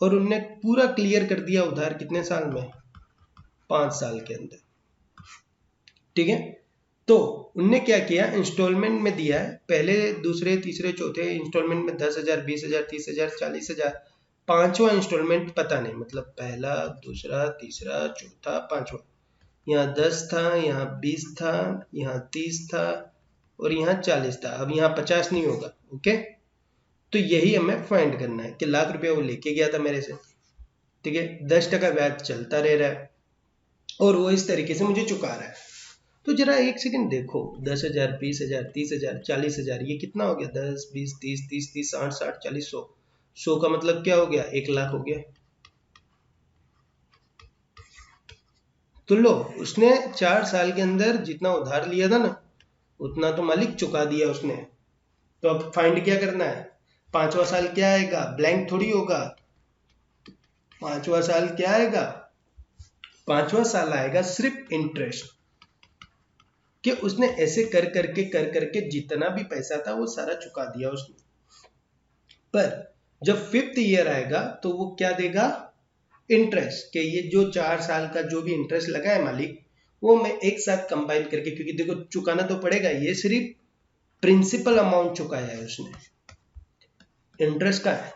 और उनने पूरा क्लियर कर दिया उधार कितने साल में, 5 साल के अंदर। ठीक है, तो उनने क्या किया, इंस्टॉलमेंट में दिया है, पहले दूसरे तीसरे चौथे इंस्टॉलमेंट में 10,000 20,000 30,000 40,000, पांचवा इंस्टॉलमेंट पता नहीं, मतलब पहला दूसरा तीसरा चौथा पांचवा, यहाँ 10 था, यहाँ 20 था, यहाँ 30 था और यहाँ 40 था। अब यहाँ 50 नहीं होगा। ओके, तो यही हमें फाइंड करना है कि लाख रुपया वो लेके गया था मेरे से। ठीक है, 10% ब्याज चलता रह रहा है और वो इस तरीके से मुझे चुका रहा है। तो जरा एक सेकंड देखो, 10,000 20,000 30,000 40,000, ये कितना हो गया, 10 20 30 30 30 60 60 40 100, 100 का मतलब क्या हो गया, 1 लाख हो गया। तो लो, उसने 4 साल के अंदर जितना उधार लिया था ना, उतना तो मालिक चुका दिया उसने। तो अब फाइंड क्या करना है, पांचवा साल क्या आएगा, ब्लैंक थोड़ी होगा। पांचवा साल क्या आएगा, पांचवा साल आएगा सिर्फ इंटरेस्ट, कि उसने ऐसे कर करके जितना भी पैसा था वो सारा चुका दिया उसने। पर जब 5th ईयर आएगा तो वो क्या देगा, इंटरेस्ट, कि ये जो 4 साल का जो भी इंटरेस्ट लगा है मालिक, वो मैं एक साथ कंबाइन करके, क्योंकि देखो चुकाना तो पड़ेगा, ये सिर्फ प्रिंसिपल अमाउंट चुकाया है उसने, इंटरेस्ट का है।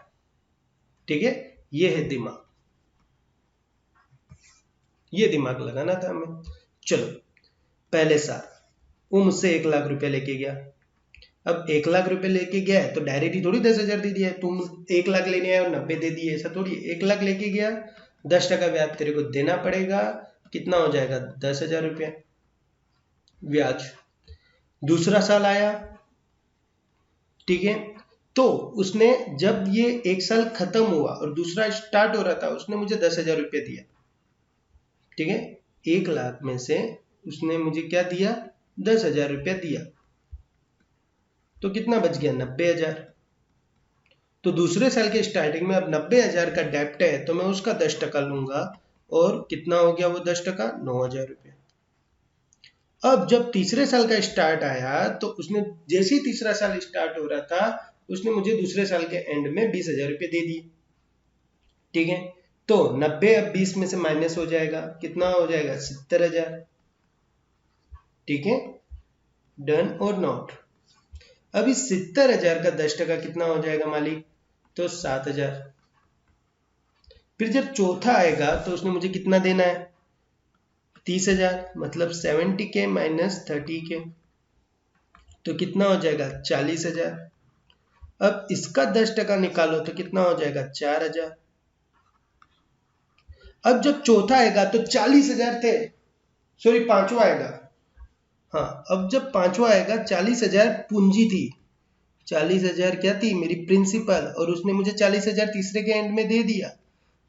ठीक है, ये है दिमाग, ये दिमाग लगाना था हमें। चलो, पहले साल वो मुझसे 1 लाख रुपया लेके गया। अब 1 लाख रुपए लेके गया है तो डायरेक्ट ही थोड़ी 10,000 दे दिया है, तुम 1 लाख लेने आए और 90 दे दिए, ऐसा थोड़ी। 1 लाख लेके गया, 10% ब्याज तेरे को देना पड़ेगा, कितना हो जाएगा, 10,000 रुपया ब्याज। दूसरा साल आया, ठीक है, तो उसने जब ये 1 साल खत्म हुआ और दूसरा स्टार्ट हो रहा था, उसने मुझे 10,000 रुपया दिया। ठीक है, 1 लाख में से उसने मुझे क्या दिया, 10,000 रुपया दिया, तो कितना बच गया, 90,000। तो दूसरे साल के स्टार्टिंग में अब 90,000 का डेप्ट है, तो मैं उसका 10% लूंगा, और कितना हो गया वो 10%, 9,000 रुपया। अब जब तीसरे साल का स्टार्ट आया, तो उसने जैसे ही तीसरा साल स्टार्ट हो रहा था, उसने मुझे दूसरे साल के एंड में 20,000 रुपये दे दिए। ठीक है, तो 90 अब 20 में से माइनस हो जाएगा, कितना हो जाएगा, 70,000। ठीक है, डन और नॉट। अब इस 70,000 का 10% कितना हो जाएगा मालिक, तो 7,000। फिर जब चौथा आएगा तो उसने मुझे कितना देना है, 30,000, मतलब 70K माइनस 30K, तो कितना हो जाएगा, 40,000। अब इसका 10% निकालो तो कितना हो जाएगा, 4,000। अब जब चौथा आएगा तो 40,000 थे, सॉरी पांचवा आएगा, हाँ, अब जब पांचवा आएगा 40,000 पूंजी थी, 40,000 क्या थी, मेरी प्रिंसिपल, और उसने मुझे 40,000 तीसरे के एंड में दे दिया,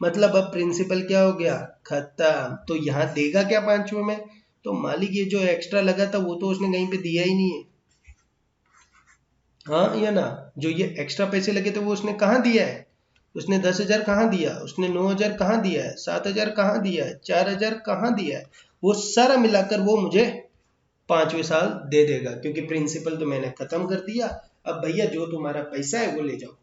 मतलब अब प्रिंसिपल क्या हो गया, खत्म। तो यहाँ देगा क्या पांचवे में, तो मालिक ये जो एक्स्ट्रा लगा था वो तो उसने कहीं पे दिया ही नहीं है, हाँ या ना। जो ये एक्स्ट्रा पैसे लगे थे वो उसने कहाँ दिया है, उसने 10,000 कहाँ दिया, उसने 9,000 कहाँ दिया है, 7,000 कहाँ दिया है, 4,000 कहाँ दिया है, वो सारा मिलाकर वो मुझे पांचवें साल दे देगा, क्योंकि प्रिंसिपल तो मैंने खत्म कर दिया। अब भैया जो तुम्हारा पैसा है वो ले जाओ।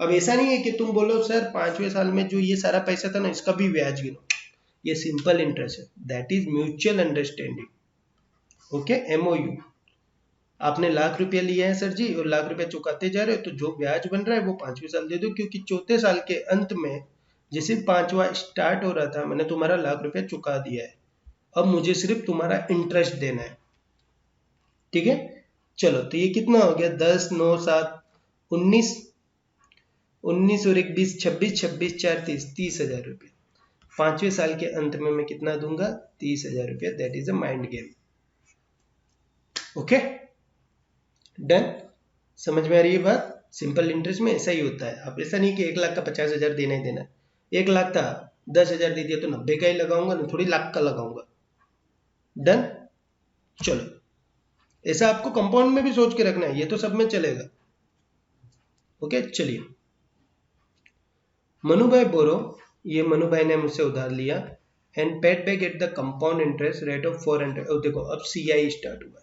अब ऐसा नहीं है कि तुम बोलो सर 5वें साल में जो ये सारा पैसा था ना, इसका भी ब्याज गिनो, ये सिंपल इंटरेस्ट है, that is mutual understanding. Okay, MOU। आपने लाख रुपया लिया है सर जी, और लाख रुपया चुकाते जा रहे हो, तो जो ब्याज बन रहा है वो 5वें साल दे दो, क्योंकि चौथे साल के अंत में जैसे 5वां स्टार्ट हो रहा था, मैंने तुम्हारा लाख रुपया चुका दिया है, अब मुझे सिर्फ तुम्हारा इंटरेस्ट देना है। ठीक है, चलो, तो ये कितना हो गया, 10 9 7 19, 19 और 1 20, 26 26 4 30, 30,000 रुपये। 5वें साल के अंत में मैं कितना दूंगा, 30,000 रुपये। That is a mind game. Okay, done, समझ में आ रही है बात। सिंपल इंटरेस्ट में ऐसा ही होता है। अब ऐसा नहीं कि 1 लाख का 50,000 देना ही देना है, 1 लाख था 10,000 दे दिया तो 90 का ही लगाऊंगा ना, थोड़ी लाख का लगाऊंगा। डन, चलो, ऐसा आपको कंपाउंड में भी सोच के रखना है, ये तो सब में चलेगा। ओके, चलिए, मनु भाई बोरो, ये मनु भाई ने मुझसे उधार लिया, and paid back at the compound interest rate of 400। देखो अब CI स्टार्ट हुआ है,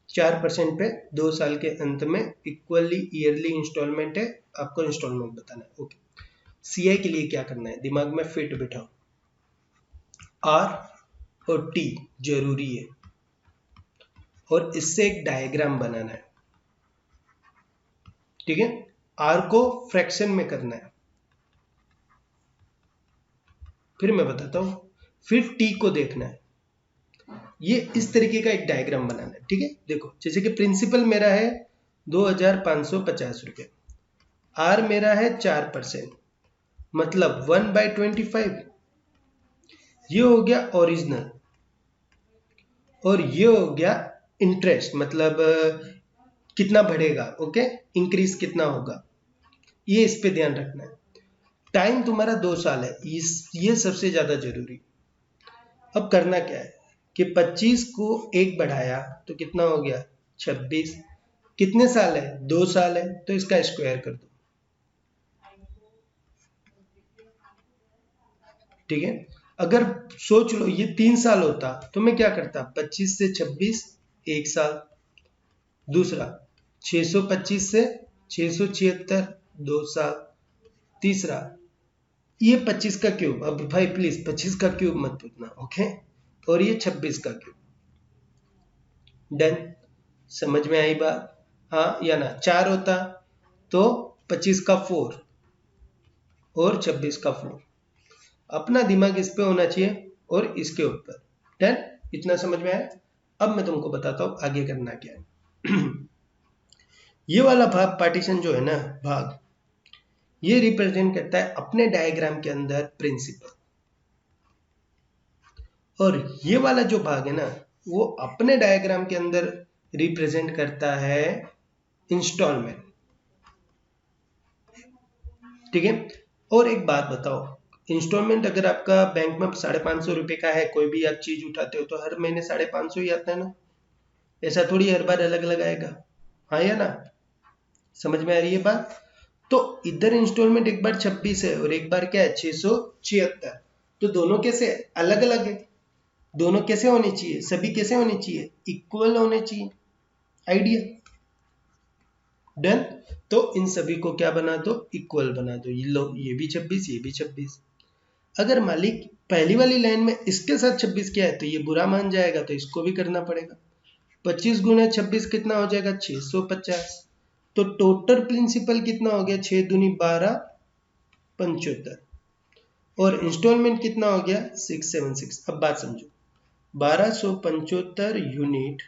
4% पे 2 साल के अंत में, इक्वली ईयरली इंस्टॉलमेंट है, आपको इंस्टॉलमेंट बताना है। ओके, सीआई के लिए क्या करना है, दिमाग में फिट बिठाओ, आर और टी जरूरी है और इससे एक डायग्राम बनाना है, ठीक है। आर को फ्रैक्शन में करना है, फिर मैं बताता हूं, फिर टी को देखना है, ये इस तरीके का एक डायग्राम बनाना है, ठीक है। देखो जैसे कि प्रिंसिपल मेरा है 2550 रुपये, आर मेरा है 4%, मतलब 1/25, ये हो गया ओरिजिनल, और ये हो गया इंटरेस्ट, मतलब कितना बढ़ेगा, ओके, इंक्रीज कितना होगा, ये इस पे ध्यान रखना है। टाइम तुम्हारा 2 साल है, ये सबसे ज्यादा जरूरी। अब करना क्या है कि 25 को 1 बढ़ाया तो कितना हो गया 26, कितने साल है 2 साल है, तो इसका स्क्वायर कर दो, ठीक है। अगर सोच लो ये 3 साल होता तो मैं क्या करता, 25 से 26 1 साल, दूसरा 625 से 676 2 साल, तीसरा ये 25 का क्यूब, अब भाई प्लीज 25 का क्यूब मत पूछना, ओके, और ये 26 का क्यूब, डन, समझ में आई बात, हाँ या ना। 4 होता तो 25 का 4 और 26 का 4, अपना दिमाग इस पे होना चाहिए और इसके ऊपर, डन, इतना समझ में आया। अब मैं तुमको बताता हूं आगे करना क्या है। ये वाला भाग पार्टीशन जो है ना, भाग ये रिप्रेजेंट करता है अपने डायग्राम के अंदर प्रिंसिपल, और ये वाला जो भाग है ना वो अपने डायग्राम के अंदर रिप्रेजेंट करता है इंस्टॉलमेंट, ठीक है। और एक बात बताओ, इंस्टॉलमेंट अगर आपका बैंक में 550 रुपए का है, कोई भी आप चीज उठाते हो तो हर महीने 550 ही आता है ना, ऐसा थोड़ी हर बार अलग अलग आएगा, हाँ या ना, समझ में आ रही है बात। तो इधर इंस्टॉलमेंट एक बार 26 है और एक बार क्या है 676, तो दोनों कैसे अलग अलग है, दोनों कैसे होने चाहिए, सभी कैसे होने चाहिए, इक्वल होने चाहिए, आइडिया, डन। तो इन सभी को क्या बना दो, इक्वल बना दो, ये लो, ये भी 26 ये भी 26। अगर मालिक पहली वाली लाइन में इसके साथ 26 किया है तो ये बुरा मान जाएगा, तो इसको भी करना पड़ेगा, 25 गुना 26 कितना हो जाएगा 650, तो टोटल प्रिंसिपल कितना हो गया 6 दूनी 12 75, और इंस्टॉलमेंट कितना हो गया 676। अब बात समझो, 1275 यूनिट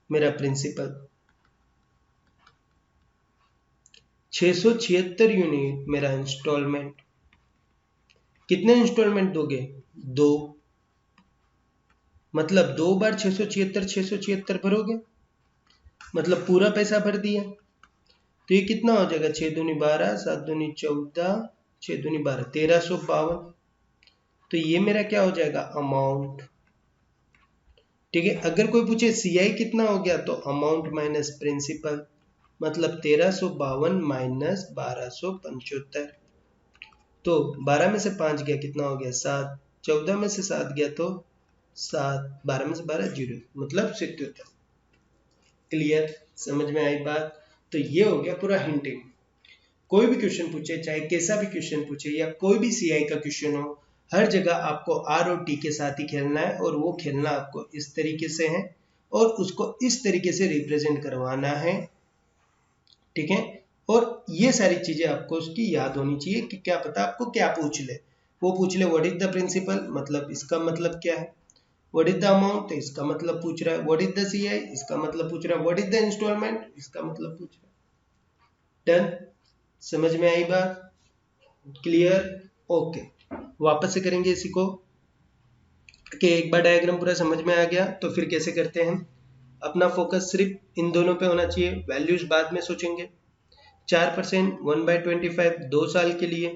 मेरा प्रिंसिपल, 676 यूनिट मेरा इंस्टॉलमेंट, कितने इंस्टॉलमेंट दोगे 2, मतलब 2 बार 676 भरोगे, मतलब पूरा पैसा भर दिया, तो ये कितना हो जाएगा 6 दूनी 12 7 दूनी 14 6 दूनी 12 1352, तो ये मेरा क्या हो जाएगा अमाउंट, ठीक है। अगर कोई पूछे सीआई कितना हो गया, तो अमाउंट माइनस प्रिंसिपल, मतलब 1352 माइनस 1275, तो 12 में से 5 गया कितना हो गया 7, 14 में से 7 गया तो 7, 12 में से 12 0, मतलब 77। क्लियर, समझ में आई बात। तो ये हो गया पूरा हिंटिंग। कोई भी क्वेश्चन पूछे, चाहे कैसा भी क्वेश्चन पूछे या कोई भी सीआई का क्वेश्चन हो, हर जगह आपको आर और टी के साथ ही खेलना है, और वो खेलना आपको इस तरीके से है और उसको इस तरीके से रिप्रेजेंट करवाना है, ठीक है। और ये सारी चीजें आपको उसकी याद होनी चाहिए कि क्या पता आपको क्या पूछ ले, वो पूछ ले व्हाट इज द प्रिंसिपल, मतलब इसका मतलब क्या है, व्हाट इज द अमाउंट, तो इसका मतलब पूछ रहा है, व्हाट इज द सीआई, इसका मतलब पूछ रहा है, व्हाट इज द इंस्टॉलमेंट, इसका मतलब पूछ रहा है, डन, समझ में आई बात, क्लियर, ओके। वापस से करेंगे इसी को कि एक बार डायग्राम पूरा समझ में आ गया तो फिर कैसे करते हैं, अपना फोकस सिर्फ इन दोनों पे होना चाहिए, वैल्यूज बाद में सोचेंगे। 4% 1/25 2 साल के लिए,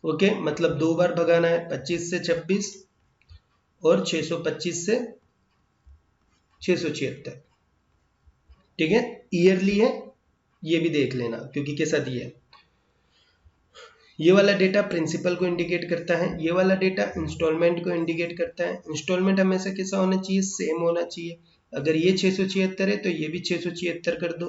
ओके, मतलब 2 बार भगाना है, 25 से 26 और 625 से 676, ठीक है, ईयरली है, ये भी देख लेना क्योंकि कैसा दिया है। ये वाला डेटा प्रिंसिपल को इंडिकेट करता है, ये वाला डेटा इंस्टॉलमेंट को इंडिकेट करता है। इंस्टॉलमेंट हमेशा कैसा होना चाहिए, सेम होना चाहिए, अगर ये 676 है तो ये भी 676 कर दो,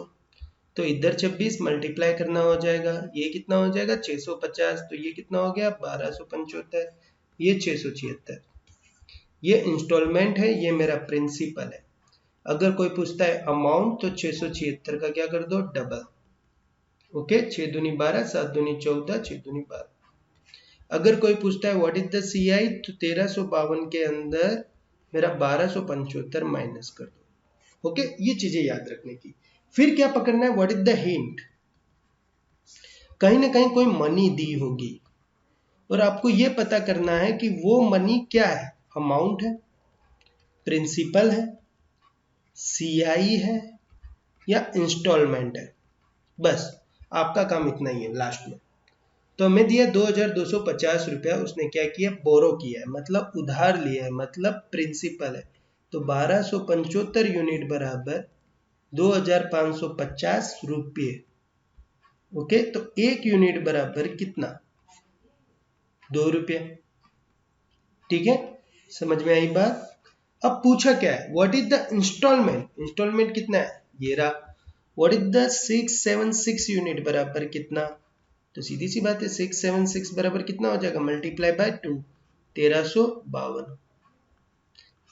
तो इधर 26 मल्टीप्लाई करना हो जाएगा, ये कितना हो जाएगा 650, तो ये कितना हो गया 1275, ये 676। ये इंस्टॉलमेंट है, ये मेरा प्रिंसिपल है। अगर कोई पूछता है अमाउंट तो 676 का क्या कर दो डबल। ओके, 6 दूनी 12, 7 दूनी 14, 6 दूनी 12। अगर कोई पूछता है व्हाट इज द सीआई, तो 1352 के अंदर मेरा 1275 माइनस कर दो। ओके, ये चीजें याद रखने की। फिर क्या पकड़ना है, व्हाट इज द हिंट। कहीं ना कहीं कोई मनी दी होगी और आपको ये पता करना है कि वो मनी क्या है, अमाउंट है, प्रिंसिपल है, सीआई है या इंस्टॉलमेंट है। बस आपका काम इतना ही है लास्ट में। तो हमें दिया 2250 रुपया, उसने क्या किया बोरो किया है, मतलब उधार लिया है, मतलब प्रिंसिपल है। तो 1275 यूनिट बराबर 2550 रुपये। ओके, तो एक यूनिट बराबर कितना 2 रुपये। ठीक है, समझ में आई बात। अब पूछा क्या है, what is the installment, installment कितना है ये रहा। व्हाट इज द 676 यूनिट बराबर कितना, तो सीधी सी बात है 676 बराबर कितना हो जाएगा मल्टीप्लाई बाय 2, 1352।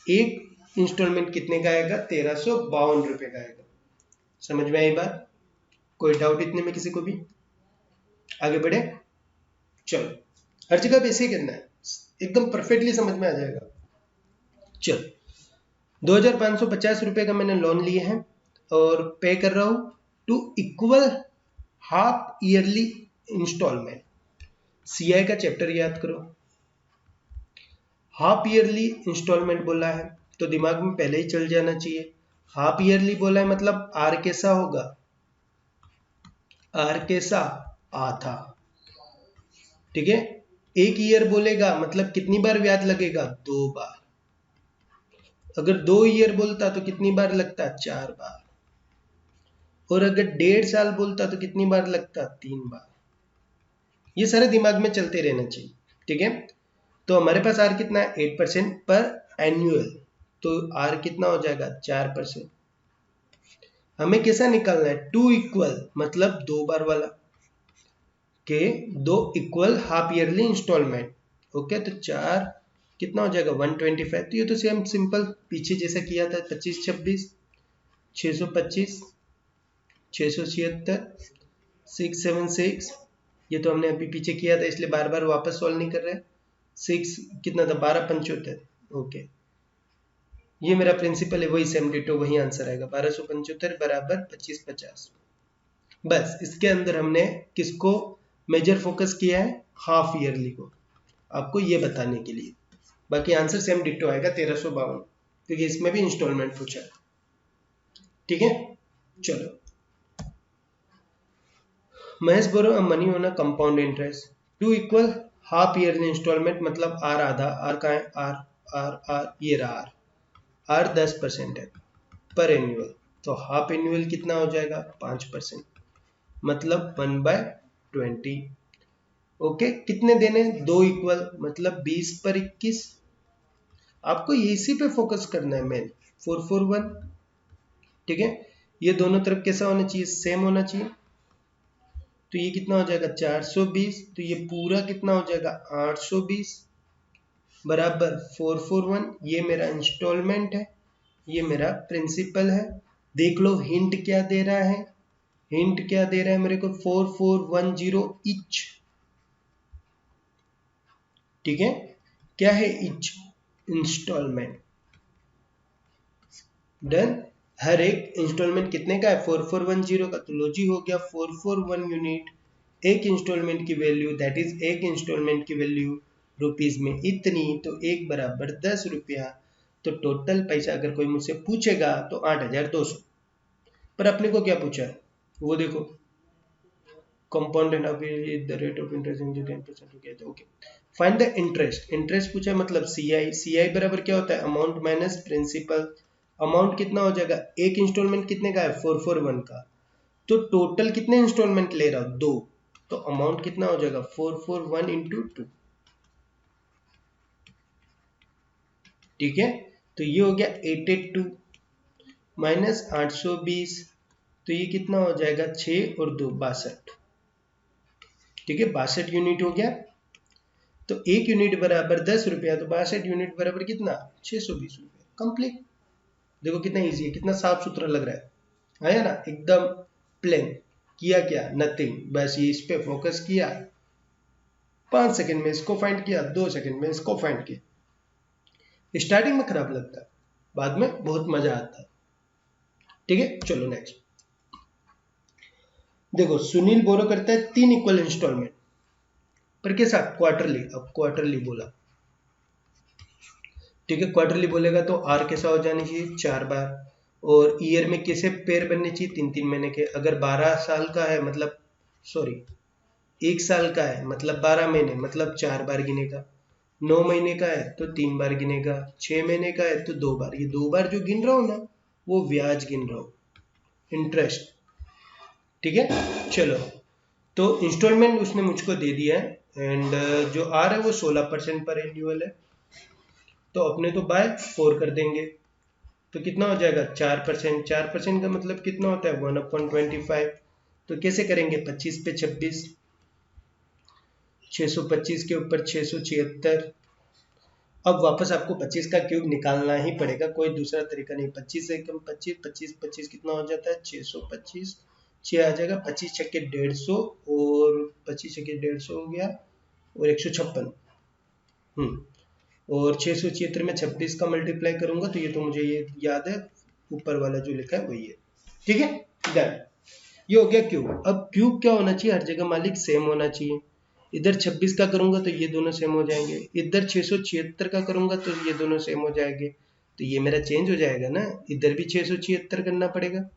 एक इंस्टॉलमेंट कितने का आएगा 1352 रुपए का आएगा। समझ में आई बात, कोई डाउट इतने में किसी को भी, आगे बढ़े। चलो, हर जगह बेसिक करना है, एकदम परफेक्टली समझ में आ जाएगा। चलो, 2550 रुपए का मैंने लोन लिया है और पे कर रहा हूं to equal half yearly installment. CI का चैप्टर याद करो, हाफ ईयरली इंस्टॉलमेंट बोला है तो दिमाग में पहले ही चल जाना चाहिए। हाफ ईयरली बोला है मतलब आर कैसा होगा, आर कैसा आधा। ठीक है, एक ईयर बोलेगा मतलब कितनी बार ब्याज लगेगा 2 बार। अगर 2 ईयर बोलता तो कितनी बार लगता 4 बार। और अगर 1.5 साल बोलता तो कितनी बार लगता 3 बार। ये सारे दिमाग में चलते रहना चाहिए। ठीक है, तो हमारे पास आर कितना है 8% पर एनुअल, तो आर कितना हो जाएगा 4%। हमें कैसा निकालना है, 2 इक्वल मतलब 2 बार वाला के 2 equal half yearly installment. Okay, तो 4 कितना हो जाएगा 125। तो ये तो सेम सिंपल पीछे जैसा किया था, 25 26 625 676 676, ये तो हमने अभी पीछे किया था इसलिए बार बार वापस सॉल्व नहीं कर रहे। 6 कितना था 1275। ओके, ये मेरा प्रिंसिपल है, वही सेम डिटो वही आंसर आएगा 1275 बराबर 2550। बस इसके अंदर हमने किसको मेजर फोकस किया है, हाफ ईयरली को, आपको ये बताने के लिए। बाकी आंसर सेम डिटो आएगा 1352, क्योंकि इसमें भी इंस्टॉलमेंट पूछा है। ठीक है, चलो, Mahesh borrow money on a compound interest to equal half yearly installment, मतलब आर आधा, आर का है आर आर आर, ये रहा आर 10% है पर एनुअल, तो हाफ एनुअल कितना हो जाएगा 5%, मतलब 1/20। ओके, कितने देने 2 इक्वल मतलब 20 पर 21। आपको इसी पे फोकस करना है मेन 441। ठीक है, ये दोनों तरफ कैसा होना चाहिए, सेम होना चाहिए। तो ये कितना हो जाएगा 420, तो ये पूरा कितना हो जाएगा 820 बराबर 441। ये मेरा इंस्टॉलमेंट है, ये मेरा प्रिंसिपल है। देख लो हिंट क्या दे रहा है, हिंट क्या दे रहा है मेरे को 4410 इच। ठीक है, क्या है इच, इंस्टॉलमेंट। डन, हर एक इंस्टॉलमेंट कितने का है 4410 का, तो लो जी हो गया 441 यूनिट। एक इंस्टॉलमेंट की वैल्यू दैट इज एक इंस्टॉलमेंट की वैल्यू रुपीज में इतनी, तो एक बराबर 10 रुपया। तो टोटल पैसा अगर कोई मुझसे पूछेगा तो 8200। पर अपने को क्या पूछा है वो देखो, compound and the rate of interest in 10% okay. Find the interest, interest पूछा है मतलब सीआई, सीआई बराबर क्या होता है अमाउंट माइनस प्रिंसिपल। अमाउंट कितना हो जाएगा, एक इंस्टॉलमेंट कितने का है 441 का, तो टोटल कितने इंस्टॉलमेंट ले रहा हूं 2, तो अमाउंट कितना हो जाएगा 441 इंटू 2। ठीक है, तो ये हो गया 882 माइनस 820 तो ये कितना हो जाएगा 6 और 2 62। ठीक है, 62 यूनिट हो गया। तो 1 यूनिट बराबर 10 रुपया, तो 62 यूनिट बराबर कितना 620 रुपये। कंप्लीट। देखो कितना इजी है, कितना साफ सुथरा लग रहा है ना, एकदम प्लेन। किया क्या, नथिंग, बस ये इस पे फोकस किया, 5 सेकंड में इसको फाइंड किया, 2 सेकंड में इसको फाइंड किया। स्टार्टिंग में खराब लगता है, बाद में बहुत मजा आता है। ठीक है, चलो नेक्स्ट। देखो सुनील बोरो करता है 3 इक्वल इंस्टॉलमेंट, पर के साथ क्वार्टरली। अब क्वार्टरली बोला, ठीक है, क्वार्टरली बोलेगा तो आर कैसा हो जानी चाहिए 4 बार, और ईयर में कैसे पेयर बनने चाहिए 3-3 महीने के। अगर 12 साल का है मतलब, सॉरी 1 साल का है मतलब 12 महीने, मतलब 4 बार गिनेगा। 9 महीने का है तो 3 बार गिनेगा। 6 महीने का है तो 2 बार। ये 2 बार जो गिन रहा हूं ना, वो ब्याज गिन रहा हूं, इंटरेस्ट। ठीक है, चलो। तो इंस्टॉलमेंट उसने मुझको दे दिया है, एंड जो आर है वो 16% पर एन्यूअल है, तो अपने तो बाय 4 कर देंगे। तो कितना हो जाएगा 4%। 4% का मतलब कितना होता है 1/25। तो कैसे करेंगे, 25 पे 26, 625 के ऊपर 676। अब वापस आपको 25 का क्यूब निकालना ही पड़ेगा, कोई दूसरा तरीका नहीं। 25 से कम 25, 25 25 कितना हो जाता है 625, 6 आ जाएगा, 25 छक्के 150, और 25 छक्के 150 हो गया, और 156। और 676 में 26 का मल्टीप्लाई करूंगा तो ये तो मुझे ये याद है, ऊपर वाला जो लिखा है वही है। ठीक है, डन। ये हो गया क्यूब। अब क्यूब क्या होना चाहिए, हर जगह मालिक सेम होना चाहिए। इधर 26 का करूंगा तो ये दोनों सेम हो जाएंगे, इधर 676 का करूंगा तो ये दोनों सेम हो जाएंगे। तो ये मेरा चेंज हो जाएगा ना, इधर भी 676 करना पड़ेगा,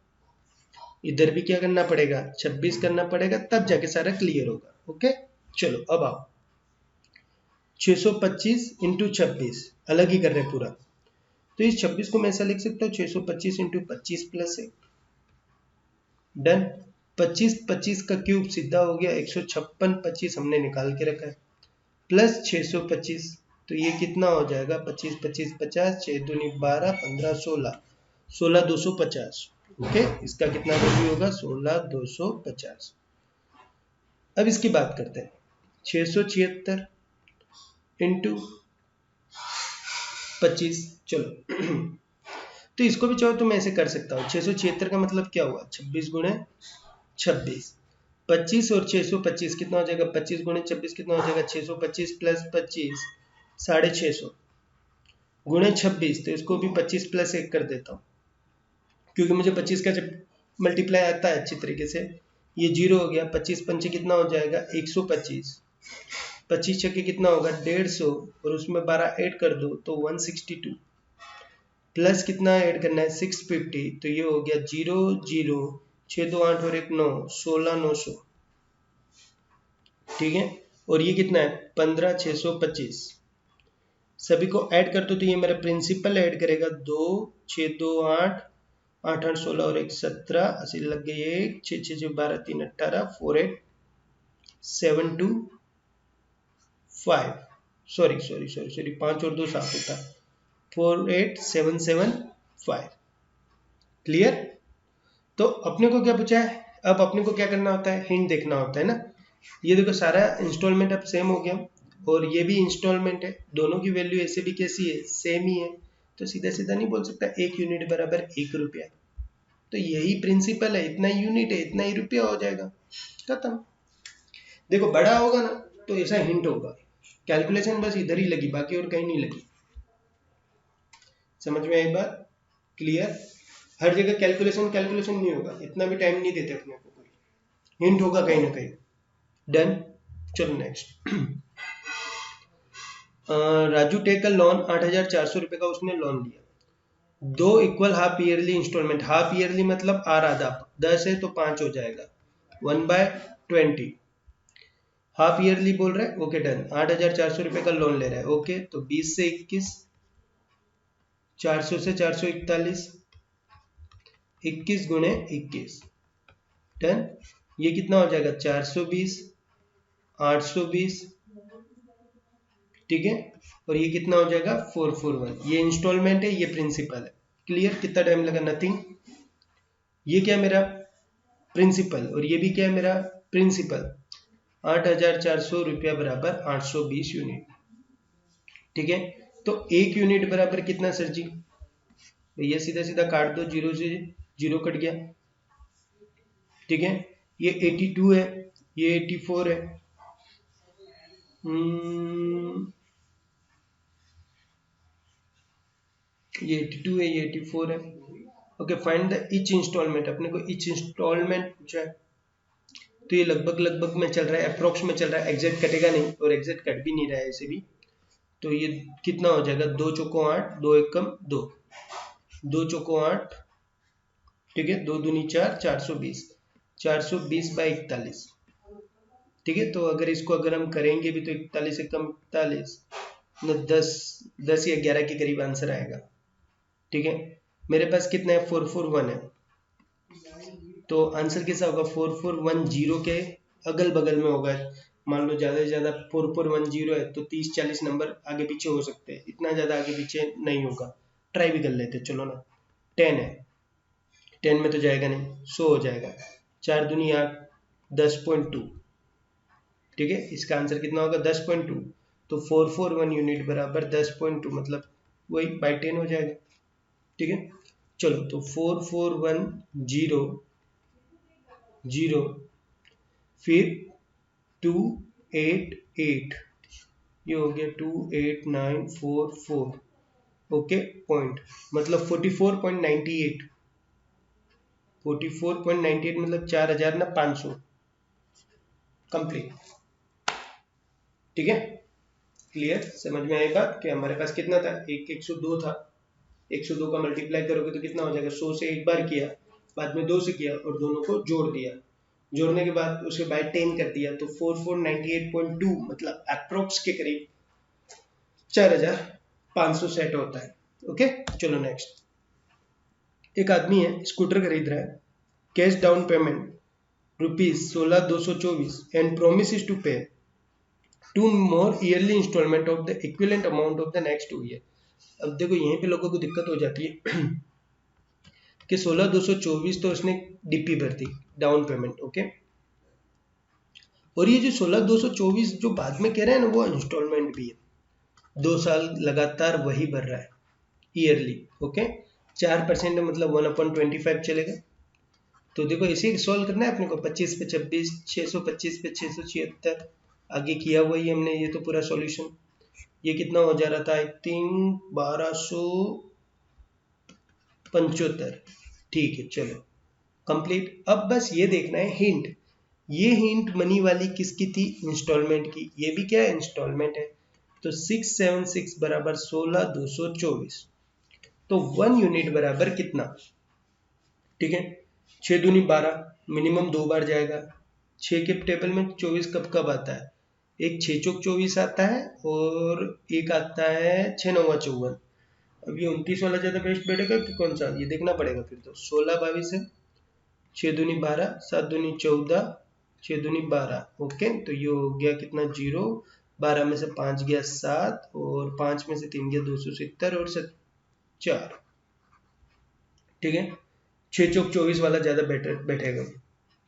इधर भी क्या करना पड़ेगा 26 करना पड़ेगा, तब जाके सारा क्लियर होगा। ओके, चलो अब आओ 625 इंटू 26 अलग ही कर रहे हैं पूरा। तो इस 26 को मैं ऐसा लिख सकता हूँ 625 इंटू 25 प्लस 1। डन। 25 25 का क्यूब सीधा हो गया 156, 25 हमने निकाल के रखा है, प्लस 625। तो ये कितना हो जाएगा 25 25 50, 6 दूनी 12, 15 16, 16 250। ओके, इसका कितना वैल्यू होगा 16 250। अब इसकी बात करते हैं 676 इंटू 25। चलो तो इसको भी चाहो तो मैं ऐसे कर सकता हूँ। 676 का मतलब क्या हुआ 26 गुणे 26, 25 और 625 कितना हो जाएगा 25 गुणे 26 कितना हो जाएगा 625 प्लस 25 650 गुणे 26। तो इसको भी 25 प्लस 1 कर देता हूँ, क्योंकि मुझे 25 का जब मल्टीप्लाई आता है अच्छी तरीके से। ये 0 हो गया, 25 पंचे कितना हो जाएगा 125, 25 छक्के कितना होगा 150, और उसमें 12 ऐड कर दो तो 162, प्लस कितना ऐड करना है 650। तो ये हो गया 0 0, 6 2 8 और 1 9, 16 900। ठीक है, और ये कितना है 15 625। सभी को ऐड कर दो तो ये मेरा प्रिंसिपल ऐड करेगा 2 6 2 8, 8 8 16 और 1 17, 80 लग गई 1 6 6 6 12 3 18, 4 8 7 2 5, सॉरी सॉरी सॉरी सॉरी 5 और 2 7 होता, 4 8 7 7 5। क्लियर। तो अपने को क्या पूछा है, अब अपने को क्या करना होता है, हिंट देखना होता है ना। ये देखो सारा इंस्टॉलमेंट अब सेम हो गया, और ये भी इंस्टॉलमेंट है, दोनों की वैल्यू ऐसे भी कैसी है सेम ही है। तो सीधा सीधा नहीं बोल सकता 1 यूनिट बराबर 1 रुपया। तो यही प्रिंसिपल है, इतना यूनिट है इतना ही रुपया हो जाएगा, खत्म। देखो बड़ा होगा ना तो ऐसा हिंट होगा, कैलकुलेशन बस इधर ही लगी, बाकी और कहीं नहीं लगी। समझ में आई बात, क्लियर। हर जगह कैलकुलेशन कैलकुलेशन नहीं होगा, इतना भी टाइम नहीं देते अपने को, कोई हिंट होगा कहीं ना कहीं। डन, चलो नेक्स्ट। राजू टेक का लोन 8,400 रुपए का उसने लोन लिया, 2 equal half yearly installment. Half yearly मतलब आर आधा, 10 है तो 5 हो जाएगा 1/20। हाफ ईयरली बोल रहा है, ओके डन। 8,400 रुपए का लोन ले रहा है, ओके। तो 20 से 21, 400 से 441, 21 गुणे 21, डन। ये कितना हो जाएगा 420, 820, ठीक है, और ये कितना हो जाएगा 441। ये इंस्टॉलमेंट है, ये प्रिंसिपल है। क्लियर, कितना टाइम लगा नथिंग। ये क्या मेरा प्रिंसिपल, और ये भी क्या है मेरा प्रिंसिपल, 8,400 रुपया बराबर 820 यूनिट। ठीक है, तो 1 यूनिट बराबर कितना सर जी? भैया सीधा सीधा काट दो, जीरो से जीरो कट गया। ठीक है, ये 82 है, ये 84 है, ये 82 है, ये 84 है। Okay, find the each installment, अपने को ईच इंस्टॉलमेंट पूछा है, तो ये लगभग लगभग में चल रहा है, अप्रोक्स में चल रहा है, एग्जैक्ट कटेगा नहीं और एग्जैक्ट कट भी नहीं रहा है ऐसे भी। तो ये कितना हो जाएगा, 2 चौको 8, 2 एक कम 2, 2 चौको 8, ठीक है, 2 दूनी 4, 420, 420 बाई 41। ठीक है, तो अगर इसको अगर हम करेंगे भी तो 41 से कम 41 न 10 या 11 के करीब आंसर आएगा। ठीक है, मेरे पास कितना है, 441 है, तो आंसर कैसा होगा, 4410 के अगल बगल में होगा। मान लो ज़्यादा से ज़्यादा 4410 है तो 30-40 नंबर आगे पीछे हो सकते हैं, इतना ज़्यादा आगे पीछे नहीं होगा। ट्राई भी कर लेते, चलो ना। 10 है, 10 में तो जाएगा नहीं, 100 हो जाएगा, 4 दूनी 8, 10.2। ठीक है, इसका आंसर कितना होगा, 10.2। तो 441 यूनिट बराबर 10.2, मतलब वही बाई 10 हो जाएगा। ठीक है, चलो तो 4410 फिर 288, ये हो गया 28944। ओके, पॉइंट मतलब 44.98, 44.98 मतलब 4,500 कंप्लीट। ठीक है, क्लियर, समझ में आएगा कि हमारे पास कितना था, 102 था, 102 का मल्टीप्लाई करोगे तो कितना हो जाएगा, 100 से एक बार किया, बाद में 2 से किया और दोनों को जोड़ दिया, जोड़ने के बाद उसे बाय 10 कर दिया, तो 4498.2 मतलब अप्रोक्स के करीब 4,500 सेट होता है। ओके, चलो नेक्स्ट। एक आदमी है, स्कूटर खरीद रहा है, cash down payment ₹16,224 and promise to pay 2 more yearly installment of the equivalent amount of the next 2 year। अब देखो यहीं पे लोगों को दिक्कत हो जाती है कि 16,224 तो उसने डीपी भर दी, डाउन पेमेंट, ओके, और ये जो 16,224 जो बाद में कह रहे हैं ना, वो इंस्टॉलमेंट भी है, 2 साल लगातार वही भर रहा है ईयरली। ओके, 4% मतलब 1/25 चलेगा। तो देखो इसे सॉल्व करना है अपने को, 25 पे 26, 625 पे 676, आगे किया हुआ ही हमने, ये तो पूरा सॉल्यूशन। ये कितना हो जा रहा था, आई थिंक 1275। ठीक है, चलो कंप्लीट। अब बस ये देखना है हिंट, ये हिंट मनी वाली किसकी थी, इंस्टॉलमेंट की, ये भी क्या है, इंस्टॉलमेंट है। तो 676 बराबर 16,224, तो 1 यूनिट बराबर कितना। ठीक है, 6 दूनी 12, मिनिमम 2 बार जाएगा। 6 के टेबल में 24 कब कब आता है, एक 6 चौक 24 आता है और एक आता है 6 9 54। अब ये 29 वाला ज़्यादा बेस्ट बैठेगा कि कौन सा, ये देखना पड़ेगा फिर। तो 16 22 है, 6 दूनी 12, 7 दूनी 14, 6 दूनी 12। ओके, तो ये हो गया कितना, 0, 12 में से 5 गया 7 और 5 में से 3 गया 270 और 4। ठीक है, 6 चौक 24 वाला ज़्यादा बेटर बैठेगा,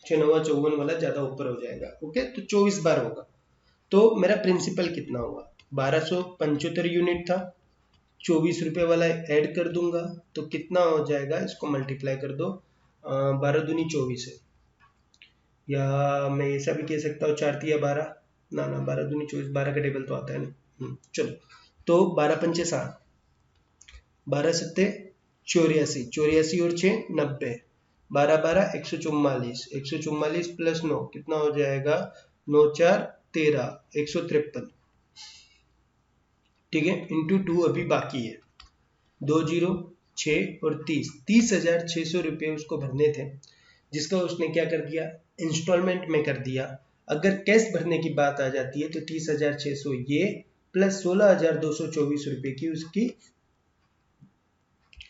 6 9 54 वाला ज़्यादा ऊपर हो जाएगा। ओके, तो 24 बार होगा। तो मेरा प्रिंसिपल कितना होगा, 1275 यूनिट था, 24 रुपये वाला ऐड कर दूंगा तो कितना हो जाएगा, इसको मल्टीप्लाई कर दो, 12 दूनी 24 है, या मैं ऐसा भी कह सकता हूँ 4 तिया 12, ना ना 12 दूनी 24, 12 का टेबल तो आता है ना। चलो, तो 12 पंचे 60, 12 सत्ते 84, 84 और 6 90, 12 12 144, 144 प्लस 9 कितना हो जाएगा, 9 4 13, 153। ठीक है, इंटू 2 अभी बाकी है, 2 0 6 और 30,600 रुपये उसको भरने थे, जिसका उसने क्या कर दिया, इंस्टॉलमेंट में कर दिया। अगर कैश भरने की बात आ जाती है तो 30,600 ये प्लस 16,224 रुपये की उसकी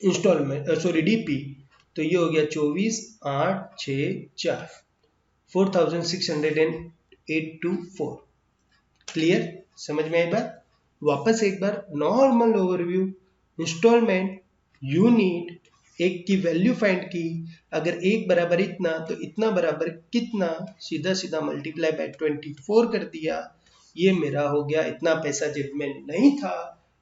इंस्टॉलमेंट, सॉरी डीपी, तो ये हो गया 24 8 6 4, 4,684। क्लियर, समझ में आई बात। वापस एक बार नॉर्मल ओवरव्यू, इंस्टॉलमेंट, यूनिट, एक की वैल्यू फाइंड की, अगर एक बराबर इतना तो इतना बराबर कितना, सीधा सीधा मल्टीप्लाई बाय 24 कर दिया, ये मेरा हो गया। इतना पैसा जेब में नहीं था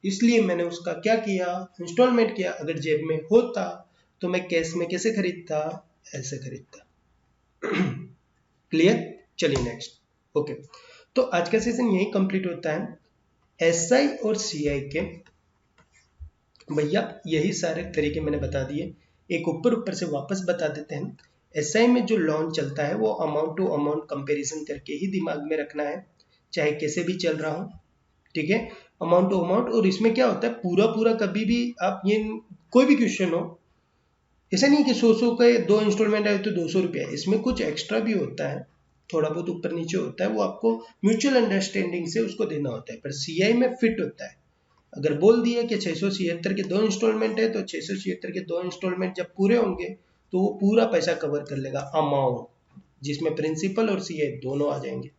इसलिए मैंने उसका क्या किया, इंस्टॉलमेंट किया। अगर जेब में होता तो मैं कैश में कैसे खरीदता, ऐसे खरीदता। क्लियर? चलिए नेक्स्ट। ओके, तो आज का सेशन यही कंप्लीट होता है। एसआई और सीआई के भैया यही सारे तरीके मैंने बता दिए। एक ऊपर से वापस बता देते हैं। एसआई में जो लोन चलता है वो अमाउंट टू अमाउंट कंपैरिजन करके ही दिमाग में रखना है, चाहे कैसे भी चल रहा हो, ठीक है, अमाउंट टू अमाउंट। और इसमें क्या होता है, पूरा पूरा कभी भी आप ये कोई भी क्वेश्चन हो, ऐसा नहीं कि 100 के 2 इंस्टॉलमेंट आए तो 200 रुपया, इसमें कुछ एक्स्ट्रा भी होता है, थोड़ा बहुत ऊपर नीचे होता है, वो आपको म्यूचुअल अंडरस्टैंडिंग से उसको देना होता है। पर सीआई में फिट होता है। अगर बोल दिया कि 676 के 2 इंस्टॉलमेंट है तो 676 के 2 इंस्टॉलमेंट जब पूरे होंगे तो वो पूरा पैसा कवर कर लेगा, अमाउंट, जिसमें प्रिंसिपल और सीआई दोनों आ जाएंगे।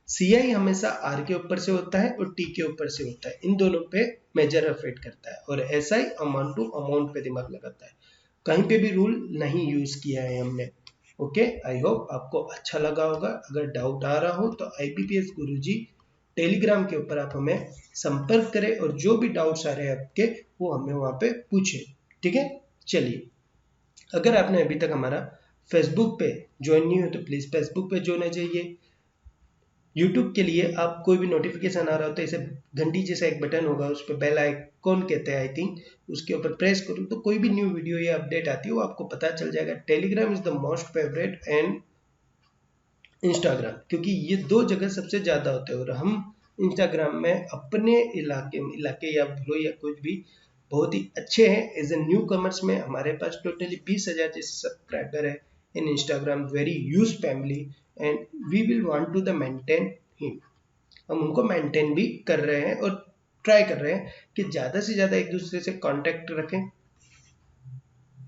सीआई हमेशा आर के ऊपर से होता है और टी के ऊपर से होता है, इन दोनों पे मेजर इफेक्ट करता है। और एसआई अमाउंट टू अमाउंट पे दिमाग लगाता है, कहीं पे भी रूल नहीं यूज किया है हमने। ओके, आई होप आपको अच्छा लगा होगा। अगर डाउट आ रहा हो तो आईबीपीएस गुरुजी टेलीग्राम के ऊपर आप हमें संपर्क करें और जो भी डाउट्स आ रहे हैं आपके वो हमें वहां पे पूछें, ठीक है। चलिए, अगर आपने अभी तक हमारा फेसबुक पे ज्वाइन नहीं हो तो प्लीज फेसबुक पे ज्वाइन हो जाइए। यूट्यूब के लिए आप कोई भी नोटिफिकेशन आ रहा हो तो इसे घंटी जैसा एक बटन होगा, उस पर बेल आइकॉन कहते हैं आई थिंक, उसके ऊपर प्रेस करूँ तो कोई भी न्यू वीडियो या अपडेट आती है वो आपको पता चल जाएगा। Telegram is the most favourite and Instagram, क्योंकि ये 2 जगह सबसे ज़्यादा होते हैं। और हम इंस्टाग्राम में अपने इलाके या बोलो या कुछ भी बहुत ही अच्छे हैं। एज ए न्यू कमर्स में हमारे पास टोटली 20,000 जैसे सब्सक्राइबर है in Instagram, very use family and we will want to the maintain him. हम उनको मेंटेन भी कर रहे हैं और ट्राई कर रहे हैं कि ज़्यादा से ज़्यादा एक दूसरे से कांटेक्ट रखें,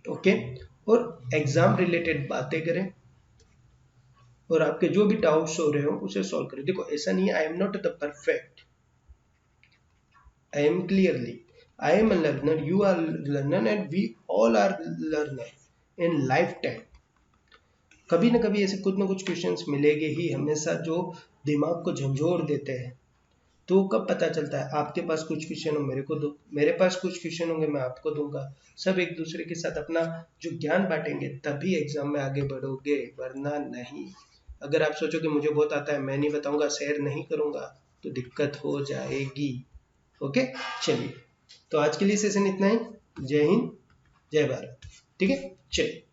ओके, और एग्जाम रिलेटेड बातें करें और आपके जो भी डाउट्स हो रहे हो उसे सॉल्व करें। देखो, ऐसा नहीं है I am not the perfect, I am clearly, I am a learner, you are learner and we all are learner in life time. कभी ना कभी ऐसे कुछ ना कुछ क्वेश्चंस मिलेंगे ही हमेशा जो दिमाग को झंझोर देते हैं। तो कब पता चलता है, आपके पास कुछ क्वेश्चन हो मेरे को दो, मेरे पास कुछ क्वेश्चन होंगे मैं आपको दूंगा, सब एक दूसरे के साथ अपना जो ज्ञान बांटेंगे तभी एग्जाम में आगे बढ़ोगे, वरना नहीं। अगर आप सोचो कि मुझे बहुत आता है मैं नहीं बताऊंगा, शेयर नहीं करूंगा, तो दिक्कत हो जाएगी। ओके, चलिए, तो आज के लिए सेशन इतना ही। जय हिंद, जय भारत, ठीक है, चलिए।